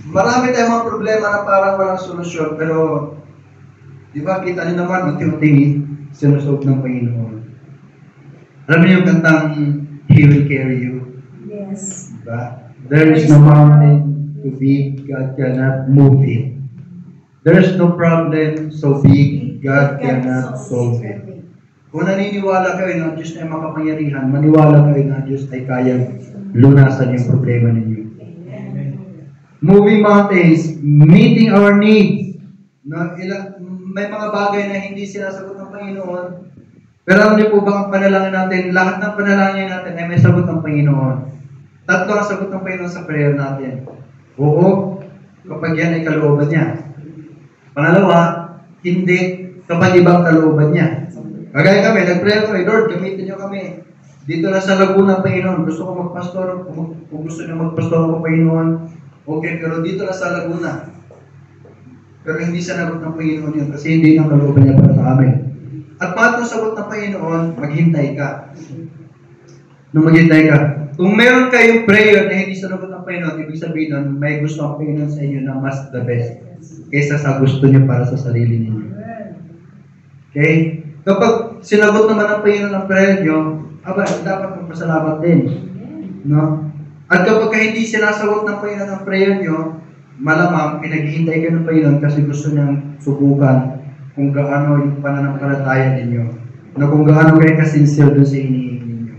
Marami tayong mga problema na parang walang solusyon, pero di ba kita niyo naman, unti-unti sinusolve ng Panginoon. Alam niyo yung kantang He will carry you. Yes. Diba? There is no mountain too big, God cannot move it. There is no problem so big, God cannot solve it. Kung naniniwala kayo na Diyos ay makapangyarihan, maniwala kayo na Diyos ay kayang lunasan yung problema ninyo. Moving mountains, meeting our needs. May mga bagay na hindi sinasagot ng Panginoon. Pero alam niyo po ba ang panalangin natin? Lahat ng panalangin natin ay may sagot ng Panginoon. Tatlo ang sagot ng Panginoon sa prayer natin. Oo, kapag yan ay kalooban niya. Pangalawa, hindi kapag ibang kalooban niya. Kagaya kami, nag-pray kami, Lord, gamitin niyo kami. Dito na sa Laguna, Panginoon. Gusto ko magpastor. Kung gusto niyo magpastor ako, Panginoon, okay, pero dito na sa Laguna. Pero hindi sa nagot ng Panginoon yun kasi hindi ang kalooban niya para sa amin. At paano sagot ng Panginoon, maghintay ka. Nung maghintay ka, kung meron kayong prayer na hindi sa nagot ng Panginoon, ibig sabihin nun, may gusto ang Panginoon sa inyo na mas the best kaysa sa gusto niyo para sa sarili niyo. Okay? Kapag sinagot naman ng Panginoon ang prayer niyo, dapat magpasalamat din. No? At kapag hindi sinasagot ng Panginoon ang prayer niyo, malamang pinaghihintay kayo ng Panginoon kasi gusto niyang subukan kung gaano yung pananampalataya ninyo. Na kung gaano kayo kasincere doon sa hinihingi ninyo.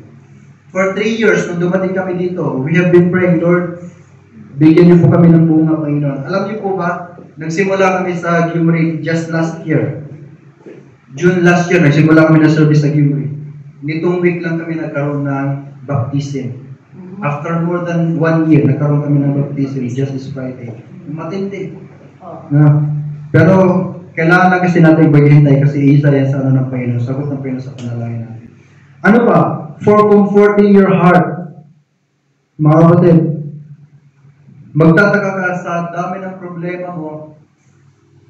For 3 years, nung dumating kami dito, we have been praying, Lord, bigyan niyo po kami ng bunga, Panginoon. Alam niyo po ba, nagsimula kami sa Gimri just last year. June last year, nagsimula kami na service sa Gimri. Nitong week lang kami nagkaroon ng baptism. After more than 1 year, nagkaroon kami ng baptism just this Friday. Matindi. No? Pero, kailangan lang kasi natin maghintay kasi isa yan sa ng Panginoon. Sagot ng Panginoon sa panalangin natin. Ano pa? For comforting your heart. Mga kapatid, magtataka ka sa dami ng problema mo,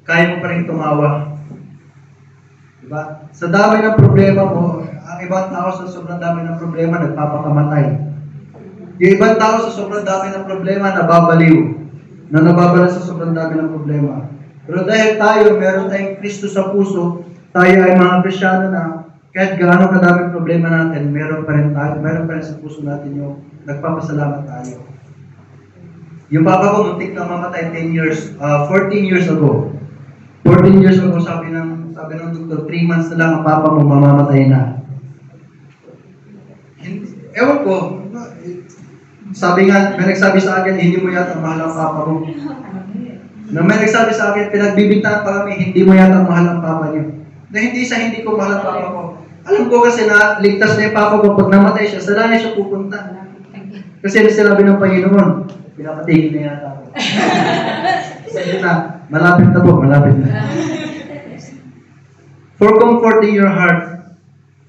kaya mo pa rin tumawa. Diba? Sa dami ng problema mo, ang ibang tao sa sobrang dami ng problema, nagpapakamatay. Yung ibang tao sa sobrang dami ng problema, nababaliw. Na nababala sa sobrang dami ng problema. Pero dahil tayo, meron tayong Kristo sa puso, tayo ay mga Kristyano na, kahit gaano kadaming problema natin, meron pa rin tayo, meron pa rin sa puso natin yung nagpapasalamat tayo. Yung papa ko, muntik na mamatay 14 years ago. 14 years ago, sabi ng doktor, 3 months na lang ang papa mo, mamamatay na. Ewan ko, sabi nga, may nagsabi sa akin, hindi mo yata mahal ang papa mo. Na may nagsabi sa akin, pinagbibigtaan pa kami, hindi mo yata mahal ang papa niyo. Na hindi sa hindi ko mahal ang papa ko. Alam ko kasi na ligtas na yung papa ko, pag namatay siya, sa langit siya pupunta. Kasi sinabi ng Panginoon, pinapatigil na yata ako. Sabi na, malapit na po, malapit na. For comforting your heart,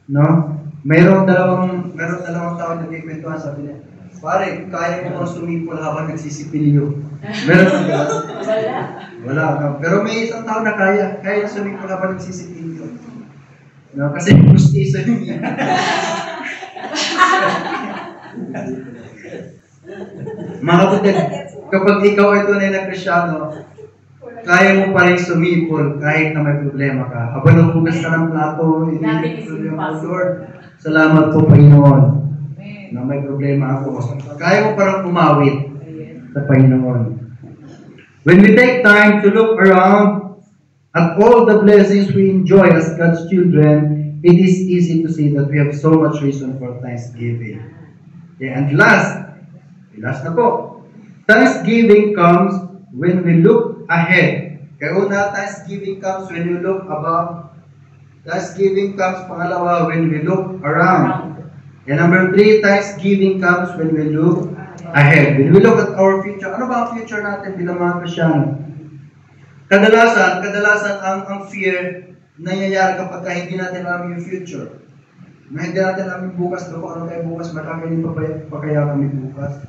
no? Mayroong dalawang tao na nagkikwentuhan, sabi niya, pare, kaya mo sumipol habang nagsisipilyo. Meron ka? Wala ka. Pero may isang tao na kaya sumipol habang nagsisipilyo. No? Kasi gustiso niya. Mga kapatid, kapag ikaw ay tunay na Kristyano, kaya mo pa rin sumipol kahit na may problema ka. Habang nagugas ka ng plato, hindi may problema mo, Lord. Salamat po, Panginoon, na may problema ako. Kaya mo parang umawit sa Panginoon. When we take time to look around at all the blessings we enjoy as God's children, it is easy to see that we have so much reason for thanksgiving. Okay, and last na po. Thanksgiving comes when we look ahead. Kaya una, thanksgiving comes when you look above. Thanksgiving comes, pangalawa, when we look around. And number 3, thanksgiving comes when we look ahead. When we look at our future. Ano ba ang future natin bilang mga Kristyano? Kadalasan ang fear nangyayari kapag hindi natin alam yung future. Na hindi natin alam yung bukas, kung ano kayo bukas, makakainin pa kaya kami bukas.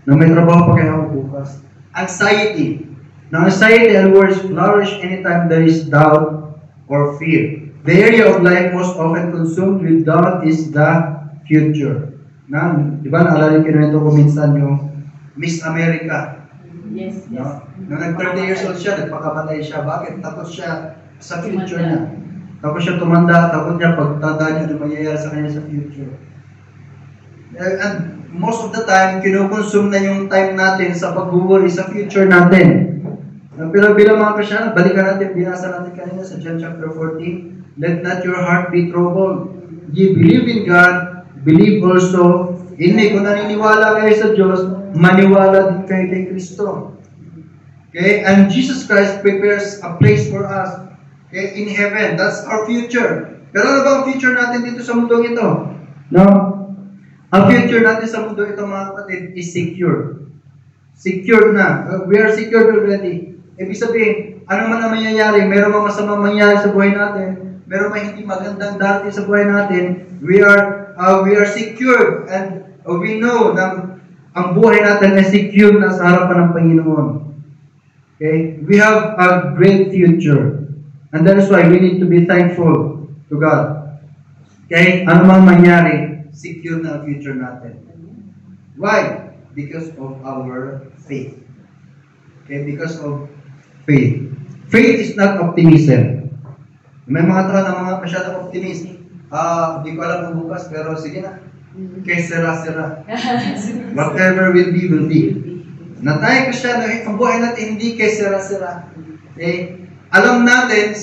Na may trabaho pa kaya ako bukas. Anxiety. Now, anxiety and worries flourish anytime there is doubt or fear. The area of life most often consumed with doubt is the future. Di ba, naalala kinuwento ko minsan yung Miss America. Yes, yes. No? Nung nag-30 years old siya, nagpakamatay siya. Bakit? Takot siya sa future niya. Takot siya tumanda, takot niya pagtanda niya na mangyayari sa kanya sa future. And most of the time, kinukonsume na yung time natin sa pag-worry sa future natin. Pero bilang mga Kristiyan, balikan natin, binasa natin kanina sa John chapter 14, let not your heart be troubled. Ye believe in God, believe also in me. Kung naniniwala kayo sa Diyos, maniwala din kayo kay Kristo. Okay? And Jesus Christ prepares a place for us, okay, in heaven. That's our future. Pero ano ba ang future natin dito sa mundong ito? No? Ang future natin sa mundo ito, mga kapatid, is secure. Secure na. We are secured already. Ibig sabihin, ano man ang mangyayari, meron mga masamang mangyayari sa buhay natin, meron mga hindi magandang darating sa buhay natin, we are secured and we know na ang buhay natin ay secure na sa harapan ng Panginoon. Okay? We have a great future. And that is why we need to be thankful to God. Okay? Ano mang mangyari, secure na ang future natin. Why? Because of our faith. Okay? Because of faith. Faith is not optimism. May mga tao na mga masyadong optimist. Di ko alam kung bukas, pero sige na. Kaya sira-sira. Whatever will be, will be. Na tayo Kristiyano, ang buhay natin hindi kay sira-sira. Okay? Alam natin,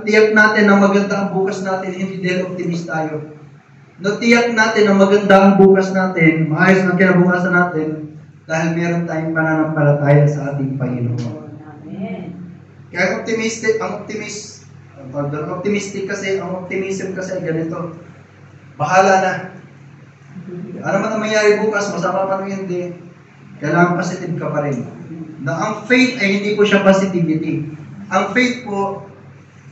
tiyak natin na maganda ang bukas natin, hindi dahil optimist tayo. No, tiyak natin na maganda ang bukas natin, maayos ang kinabukasan natin, dahil meron tayong pananampalataya sa ating Panginoon. Kaya ang optimism kasi ganito. Bahala na. Ano man ang mangyari bukas, masama man o hindi, kailangan positive ka pa rin. Na ang faith ay hindi po siya positivity. Ang faith po,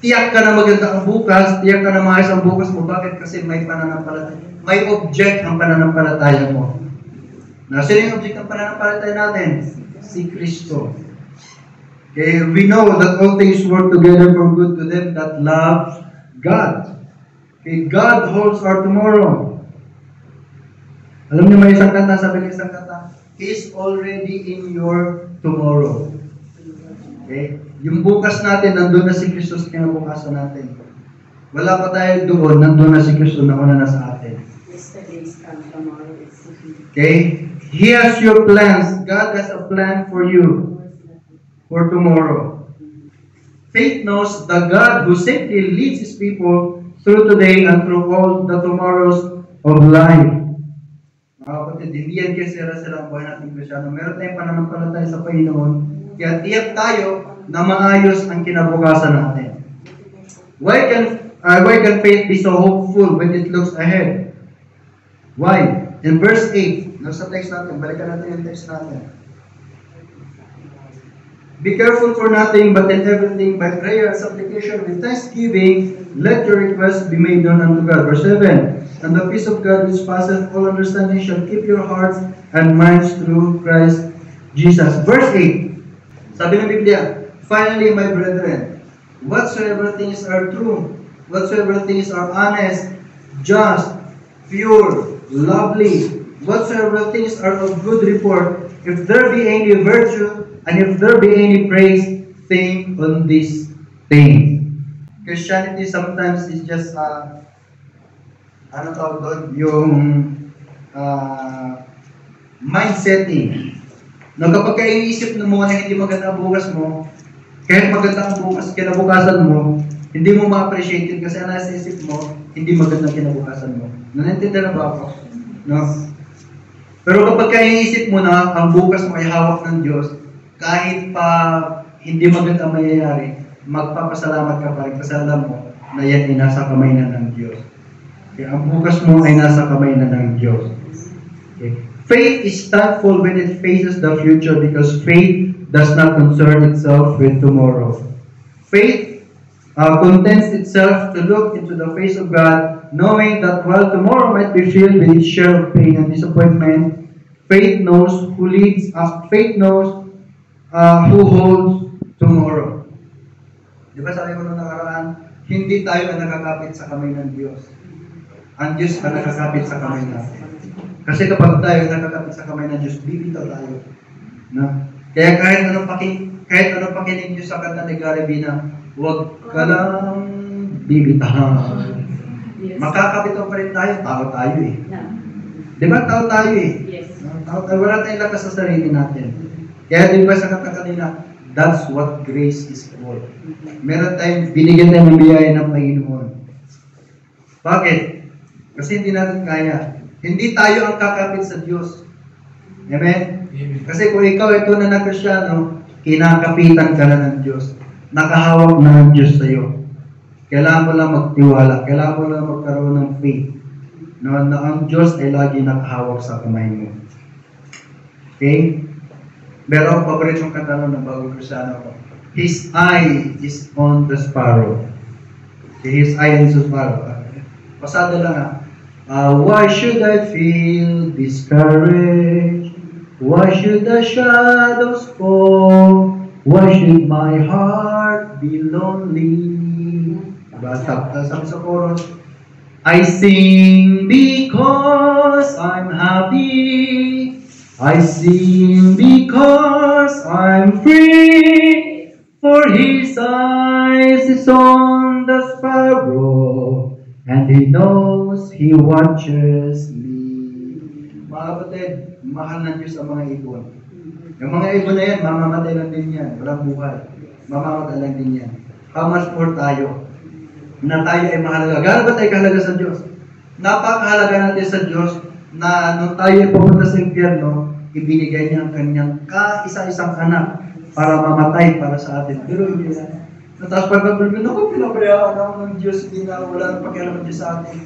tiyak ka na maganda ang bukas, tiyak ka na maayos ang bukas mo. Bakit? Kasi may pananampalataya. May object ang pananampalataya mo. Na sino yung object ng pananampalataya natin? Si Kristo. Okay, we know that all things work together for good to them that love God. Okay, God holds our tomorrow. Alam niyo may isang kanta, sabi ng isang kanta, He is already in your tomorrow. Okay? Yung bukas natin, nandun na si Kristo sa kinabukasan natin. Wala pa tayo doon, nandun na si Kristo na una na sa atin. Okay? He has your plans. God has a plan for you. For tomorrow. Faith knows the God who safely leads His people through today and through all the tomorrows of life. Mga kapatid, hindi yan kasi sila ang buhay natin Kristyano. Meron tayong pananampalataya sa Panginoon. Kaya tiyak tayo na maayos ang kinabukasan natin. Why can faith be so hopeful when it looks ahead? Why? In verse 8, nasa text natin, balikan natin yung text natin. Be careful for nothing, but in everything, by prayer and supplication with thanksgiving, let your requests be made known unto God. Verse 7, and the peace of God which passeth all understanding shall keep your hearts and minds through Christ Jesus. Verse 8, sabi ng Biblia, finally, my brethren, whatsoever things are true, whatsoever things are honest, just, pure, lovely, whatsoever things are of good report, if there be any virtue, and if there be any praise, think on these things. Christianity sometimes is just, ano tawag doon? Yung mindsetting. Na kapag ka iniisip mo na hindi maganda ang bukas mo, kahit maganda ang bukas, kinabukasan mo, hindi mo ma-appreciate yun kasi ang nasa isip mo, hindi maganda ang kinabukasan mo. Nanintindi na ba ako? No? Pero kapag ka iniisip mo na ang bukas mo ay hawak ng Diyos, kahit pa hindi maganda ang mayayari, magpapasalamat ka pa rin kasi alam mo na yan ay nasa kamay na ng Diyos. Kaya ang bukas mo ay nasa kamay na ng Diyos. Okay. Faith is thankful when it faces the future because faith does not concern itself with tomorrow. Faith contents itself to look into the face of God, knowing that while tomorrow might be filled with its share of pain and disappointment, faith knows who leads us. Faith knows who holds tomorrow. Di ba sabi ko nung nakaraan, Hindi tayo ang nakakapit sa kamay ng Diyos. Ang Diyos ang nakakapit sa kamay natin. Kasi kapag tayo nakakapit sa kamay ng Diyos, bibitaw tayo. No? Kaya kahit anong pakinig Diyos sa kanta ni Gary B na, huwag ka lang bibitaw. Yes. Makakapitaw pa rin tayo, tao tayo eh. Yeah. Di ba tao tayo eh? Yes. Tao tayo, wala tayong lakas sa sarili natin. Kaya di ba sa kanta kanina, that's what grace is for. Meron tayong, binigyan tayo ng biyaya ng Panginoon. Bakit? Kasi hindi natin kaya. Hindi tayo ang kakapit sa Diyos. Amen? Kasi kung ikaw ito na Kristyano, kinakapitan ka na ng Diyos. Nakahawak na ng Diyos sa iyo. Kailangan mo lang magtiwala. Kailangan mo lang magkaroon ng faith. Na ang Diyos ay lagi nakahawak sa kamay mo. Okay? Pero ang paboritong kanta ng bagong Kristyano ko, His eye is on the sparrow. His eye is on the sparrow. Pasada lang ha. Why should I feel discouraged? Why should the shadows fall? Why should my heart be lonely? Basta sa chorus. I sing because I'm happy. I sing because I'm free. For His eyes is on the sparrow, and He knows He watches me. Mga kapatid, mahal ng Diyos ang mga ibon. Yung mga ibon na yan, mamamatay lang din yan. Walang buhay. Mamamatay lang din yan. How much more tayo? Na tayo ay mahalaga. Gano'n ba tayo kahalaga sa Diyos? Napakahalaga natin sa Diyos na nung tayo ay pupunta sa impyerno, ibinigay niya ang kanyang kaisa-isang anak para mamatay para sa atin. Pero hindi na. Tapos pagpapalagin, ako pinabayaan ako ng Diyos, hindi na wala nang pakialam ng Diyos sa atin.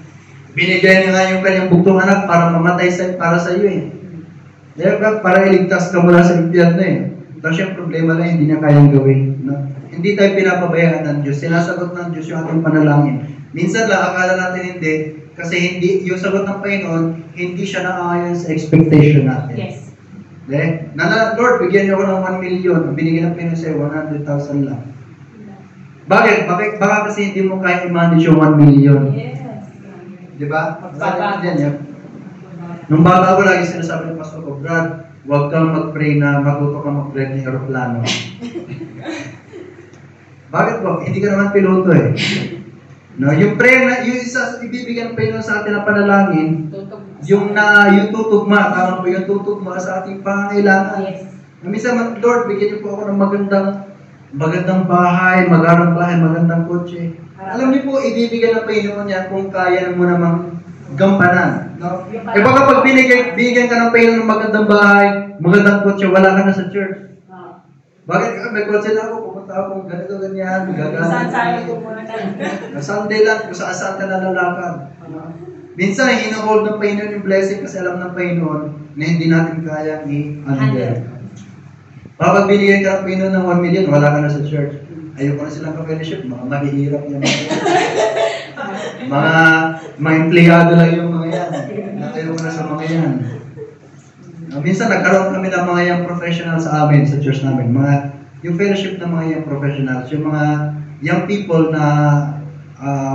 Binigay niya nga yung kanyang buktong anak para mamatay para sa iyo eh. Diba? Para iligtas ka mula sa impyerno eh. Tapos yung problema lang, hindi niya kayang gawin. No? Hindi tayo pinapabayaan ng Diyos. Sinasagot ng Diyos yung ating panalangin. Minsan lang, akala natin hindi, kasi hindi, yung sagot ng Panginoon, hindi siya naayon sa expectation natin. Yes. Okay? Lord, bigyan niyo ako ng 1 million. Binigyan ng Panginoon sa'yo, 100,000 lang. Bakit? Baka kasi hindi mo kaya i-manage yung 1 million. Yes. Di ba? Nung bata ako, lagi sinasabi ng pastor ko, Brad, huwag kang mag-pray na matuto kang mag-pray ng aeroplano. Bakit po? Hindi ka naman piloto eh. No, yung prayer na, yung isa ibibigyan ng Panginoon sa atin na panalangin, yung tutugma, tama po yung tutugma sa ating pangangailangan. Yes. Minsan, Lord, bigyan niyo po ako ng magandang bahay, magandang kotse. Alam niyo po, ibibigyan ng Panginoon yan kung kaya mo namang gampanan. No? Eh baka pag binigyan ka ng Panginoon ng magandang bahay, magandang kotse, wala ka na sa church. Bakit? May kotse na ako, pumunta ako, ganito, ganyan, Saan saan pumunta? Sunday lang, kung saan ka nalalakad. Minsan, hinahold ng Panginoon yung blessing kasi alam ng Panginoon na hindi natin kaya i-handle. Kapag binigyan ka ng Panginoon ng 1 million, wala ka na sa church. Ayoko na silang ka-fellowship, mga mahihirap yan. mga empleyado lang yung mga yan. Ayoko na sa mga yan. Minsan nagkaroon kami ng mga young professionals sa amin, sa church namin. Yung fellowship ng mga young professionals, yung mga young people na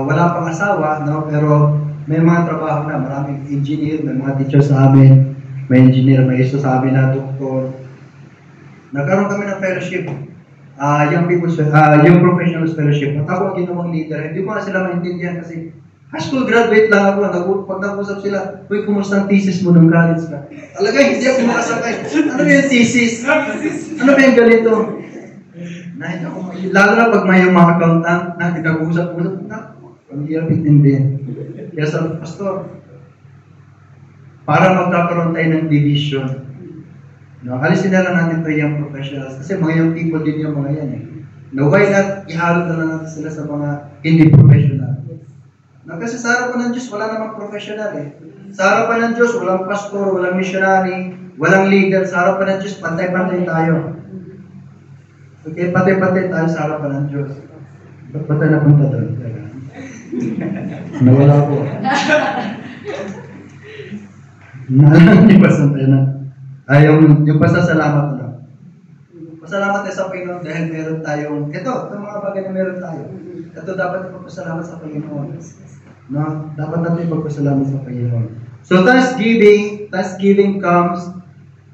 wala pang asawa, no? Pero may mga trabaho na, maraming engineer, may mga teacher sa amin, may engineer, may isa sa amin na doktor. Nagkaroon kami ng fellowship, young professionals fellowship. At ako ang ginawang leader. Hindi ko na sila maintindihan kasi high school graduate lang ako. Pag nag-usap sila, uy, kumusta ang thesis mo nung college ka? Talaga, hindi ako makasakay. Ano ba yung thesis? Ano ba yung ganito? Lalo na pag may mga accountant na nag-usap-usap, ang hirap intindihan. Kaya sa pastor, para magkakaroon tayo ng division, no, alisin na lang natin ito yung professionals kasi mga young people din yung mga yan eh. No, why not ihalot na lang natin sila sa mga hindi professional? No, kasi sa harapan ng Diyos, wala namang professional eh. Sa harapan ng Diyos, walang pastor, walang missionary, walang leader. Sa harapan ng Diyos, pantay-pantay tayo. Okay, pantay-pantay tayo sa harapan ng Diyos. Ba't ba tayo napunta doon? Nawala ko. Naalala niyo ba sa pena? Yung pasasalamat na. Pasalamat tayo sa Panginoon dahil meron tayong, ito mga bagay na meron tayo. Ito dapat ipagpasalamat sa Panginoon. No? Dapat natin ipagpasalamat sa Panginoon. So thanksgiving comes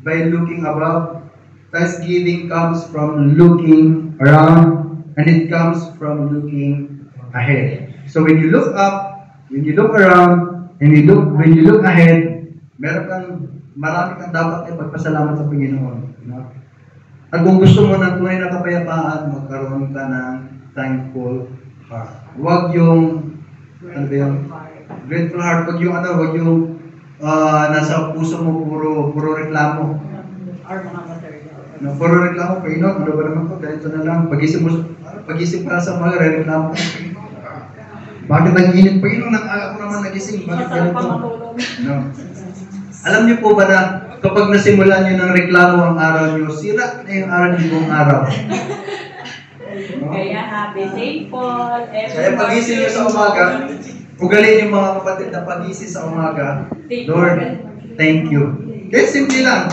by looking above. Thanksgiving comes from looking around, and it comes from looking ahead. So when you look up, when you look around, and when you look ahead, marami kang dapat ipagpasalamat sa Panginoon. No? At kung gusto mo ng tunay na kapayapaan, magkaroon ka ng thankful heart. Huwag yung, grateful heart, huwag yung nasa puso mo puro reklamo. Or mga material. No, puro reklamo, Panginoon, ano ba naman to? Ganito na lang. Pagising para sa mga reklamo. Bakit ang init, Panginoon? Ako naman nagising. Bakit Masarap ganito? pa matulog. No. Alam niyo po ba na kapag nasimulan niyo ng reklamo ang araw niyo, sira na yung araw niyo buong araw. No? Kaya happy, thankful. Kaya pagising niyo sa umaga, ugalin yung mga kapatid na pagising sa umaga, Lord, thank you. Kaya simple lang.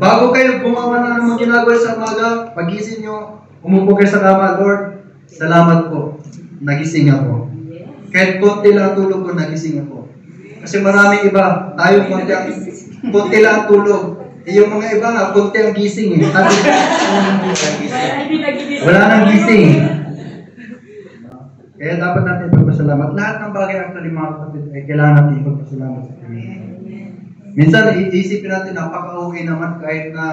Bago kayo gumawa na ng mga ginagawa sa umaga, pagising nyo, umupo kayo sa kama, Lord, salamat po, nagising ako. Kahit konti lang tulog ko, nagising ako. Kasi maraming iba, tayo konti lang tulog. Yung mga iba nga, konti ang gising eh. Wala nang gising. Kaya dapat natin ipagpasalamat. Lahat ng bagay actually mga kapatid ay kailangan natin ipagpasalamat sa Panginoon. Minsan, iisipin natin, napaka-uwi naman kahit na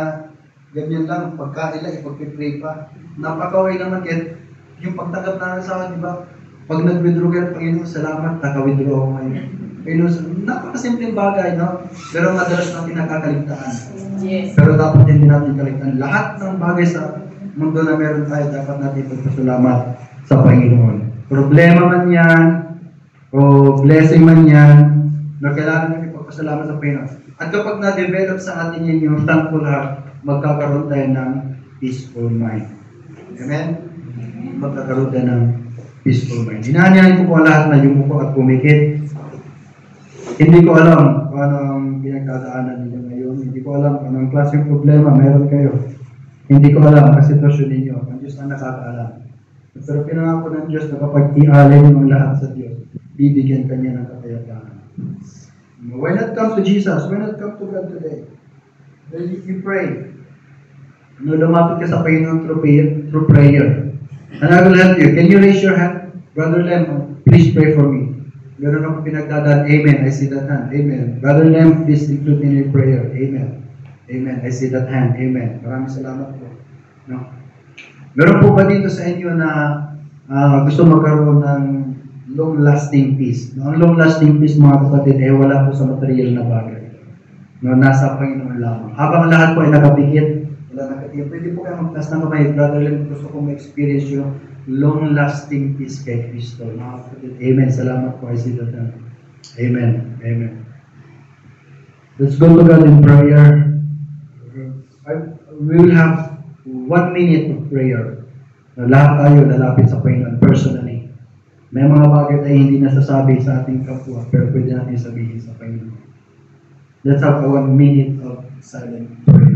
ganyan lang, pagkain lang, ipag-pray pa. Napaka-uwi naman kahit yung pagtanggap na sa akin, di ba? Pag nag-withdraw kayo, Panginoon, salamat, naka-withdraw ako ngayon. Panginoon, napakasimpleng bagay, no? Pero madalas natin nakakaligtaan. Yes. Pero dapat hindi natin kaligtaan. Lahat ng bagay sa mundo na meron tayo, dapat natin ipagpasalamat sa Panginoon. Problema man yan, o blessing man yan, na kailangan natin ipagpasalamat sa Panginoon. At kapag na-develop sa atin yan yung thankful heart, magkakaroon tayo ng peaceful mind. Amen? Magkakaroon tayo ng peaceful mind. Hinahanyain ko po lahat na yumuko at pumikit. Hindi ko alam kung anong pinagdadaanan ninyo ngayon. Hindi ko alam kung anong klaseng problema meron kayo. Hindi ko alam ang sitwasyon ninyo. Ang Diyos ang nakakaalam. Pero pinangako ng Diyos na kapag ialin mo ang lahat sa Diyos, bibigyan ka niya ng kapayapaan. Why not come to Jesus? Why not come to God today? Then you pray. No, lumapit ka sa Panginoon through prayer. And I will help you. Can you raise your hand? Brother Lem, please pray for me. Meron ako pinagdadaan. Amen. I see that hand. Amen. Brother Lem, please include me in your prayer. Amen. Amen. I see that hand. Amen. Maraming salamat po. No? Meron po ba dito sa inyo na gusto magkaroon ng long-lasting peace? No? Ang long-lasting peace, mga kapatid, wala po sa material na bagay. No? Nasa Panginoon lamang. Habang lahat po ay nakapikit, wala nakapikit. Pwede po kayo magtas na kamay. Brother Lem, gusto kong ma-experience yung long-lasting peace kay Kristo. Mga kapatid, amen. Salamat po. I see that. Amen. Amen. Let's go to God in prayer. We will have 1 minute of prayer. Lahat tayo lalapit sa Panginoon personally. May mga bagay tayo hindi nasasabi sa ating kapwa, pero pwede natin sabihin sa Panginoon. Let's have 1 minute of silent prayer.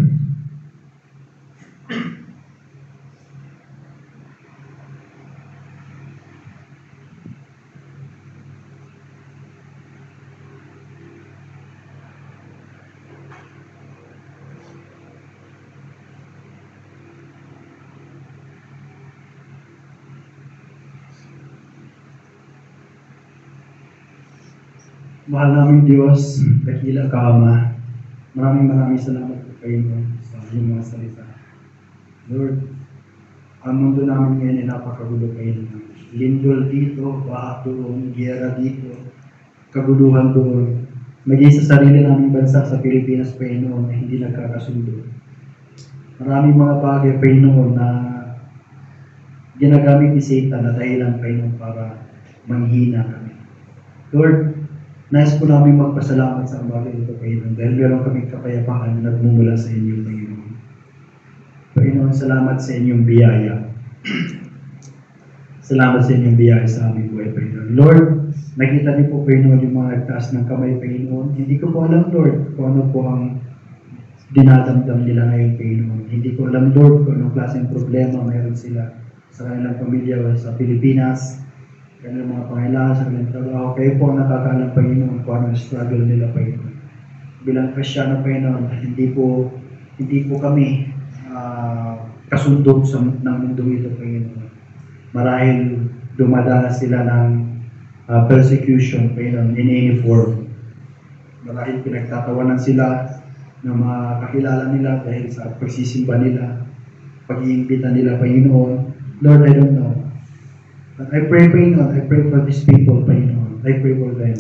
Mahal namin Diyos, dakila ka Ama. Maraming salamat po kayo sa inyong mga salita. Lord, ang mundo namin ngayon ay napakagulo kayo. Lindol dito, baha doon, giyera dito, kaguluhan doon. Maging sa sarili naming bansa sa Pilipinas, Panginoon, na hindi nagkakasundo. Maraming mga bagay, Panginoon, na ginagamit ni Satan na dahilan, Panginoon, para manghina kami. Lord, nais po namin magpasalamat sa bagay ito, Panginoon, dahil meron kaming kapayapaan na nagmumula sa inyo, Panginoon. Panginoon, salamat sa inyong biyaya. Salamat sa inyong biyaya sa aming buhay, Panginoon. Lord, nakita niyo po, Panginoon, yung mga nagtaas ng kamay, Panginoon. Hindi ko po alam, Lord, kung ano po ang dinadamdam nila ngayon, Panginoon. Hindi ko alam, Lord, kung anong klaseng problema mayroon sila sa kanilang pamilya o sa Pilipinas, kanilang mga pangailangan sa kanilang trabaho. Kayo po ang nakakaalam, Panginoon, kung anong struggle nila, Panginoon. Bilang Kristiyano, Panginoon, hindi po kami kasundot ng mundong ito, Panginoon. Marahil dumadanas sila ng persecution, Panginoon, in any form. Marahil pinagtatawanan sila ng mga kakilala nila dahil sa pagsisimba nila, pag-iimbita nila, Panginoon. Lord, I don't know. But I pray, Panginoon, I pray for these people, Panginoon. I pray for them.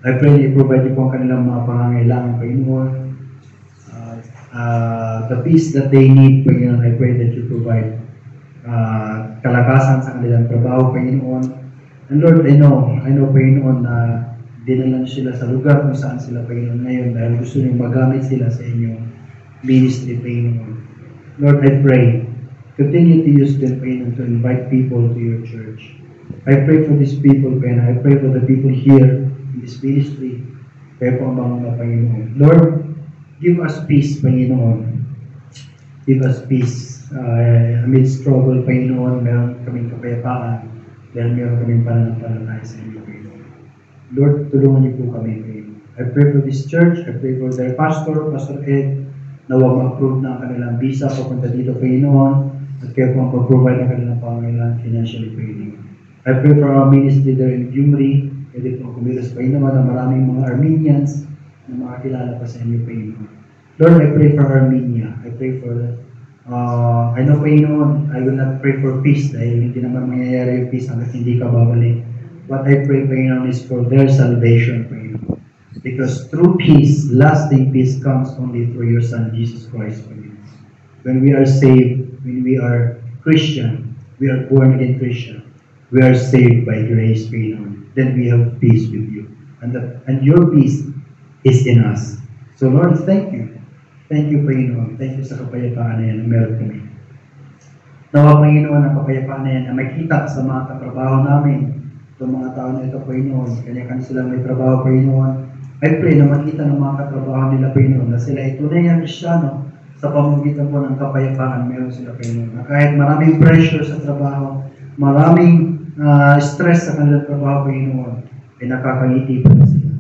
I pray na i-provide niyo po ang kanilang mga pangangailangan, Panginoon. The peace that they need, Panginoon, I pray that you provide kalakasan sa kanilang trabaho, Panginoon. And Lord, I know, Panginoon, na dinalan sila sa lugar kung saan sila, Panginoon, ngayon dahil gusto niyong magamit sila sa inyong ministry, Panginoon. Lord, I pray, continue to use them, Panginoon, to invite people to your church. I pray for these people, Panginoon. I pray for the people here in this ministry. Kaya po ang mga Panginoon. Lord, give us peace, Panginoon. Give us peace. Amidst struggle, Panginoon, meron kaming kapayapaan dahil meron kaming pananampalataya sa inyo, Panginoon. Lord, tulungan niyo po kami, Panginoon. I pray for this church. I pray for their pastor, Pastor Ed, na huwag ma-approve na ang kanilang visa papunta dito, Panginoon, at kaya po ang pag-provide ng kanilang pangangailangan financially, Panginoon. I pray for our ministry there in Jumri. Pwede po kumilos, Panginoon, na maraming mga Armenians na makakilala pa sa inyo, Panginoon. Lord, I pray for Armenia. I pray for I know, Panginoon, I will not pray for peace dahil hindi naman mangyayari yung peace hanggang hindi ka babalik. What I pray, Panginoon, is for their salvation, Panginoon. Because true peace, lasting peace, comes only through your Son, Jesus Christ, Panginoon. When we are saved, when we are Christian, we are born again Christian, we are saved by grace, Panginoon. Then we have peace with you. And your peace is in us. So Lord, thank you. Thank you, Panginoon. Thank you sa kapayapaan na yan na meron kami. Nawa, Panginoon, ang kapayapaan na yan na makita sa mga katrabaho namin. Itong mga tao na ito, Panginoon, kanya-kanya sila may trabaho, Panginoon. I pray na makita ng mga katrabaho nila, Panginoon, na sila ay tunay na Kristiyano sa pamamagitan po ng kapayapaan meron sila, Panginoon. Na kahit maraming pressure sa trabaho, maraming stress sa kanilang trabaho, Panginoon, ay nakakangiti pa na sila.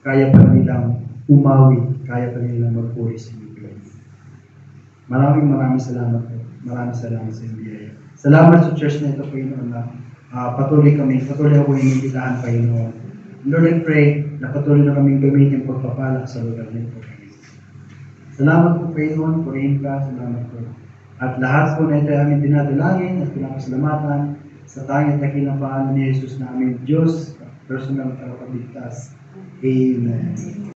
Kaya pa nilang umawit, kaya pa nilang magpuri sa inyo, Panginoon. Maraming salamat po. Maraming salamat sa inyo. Salamat sa church na ito, Panginoon, na patuloy ako inimbitahan, Panginoon. Lord, I pray na patuloy na kaming gamitin pagpapalak sa lugar nito, Panginoon. Salamat po, Panginoon, purihin ka, salamat po. At lahat po na ito ay aming dinadalangin at pinapasalamatan sa tanging at dakilang pangalan ni Jesus na aming Diyos, personal na tagapagligtas. Amen.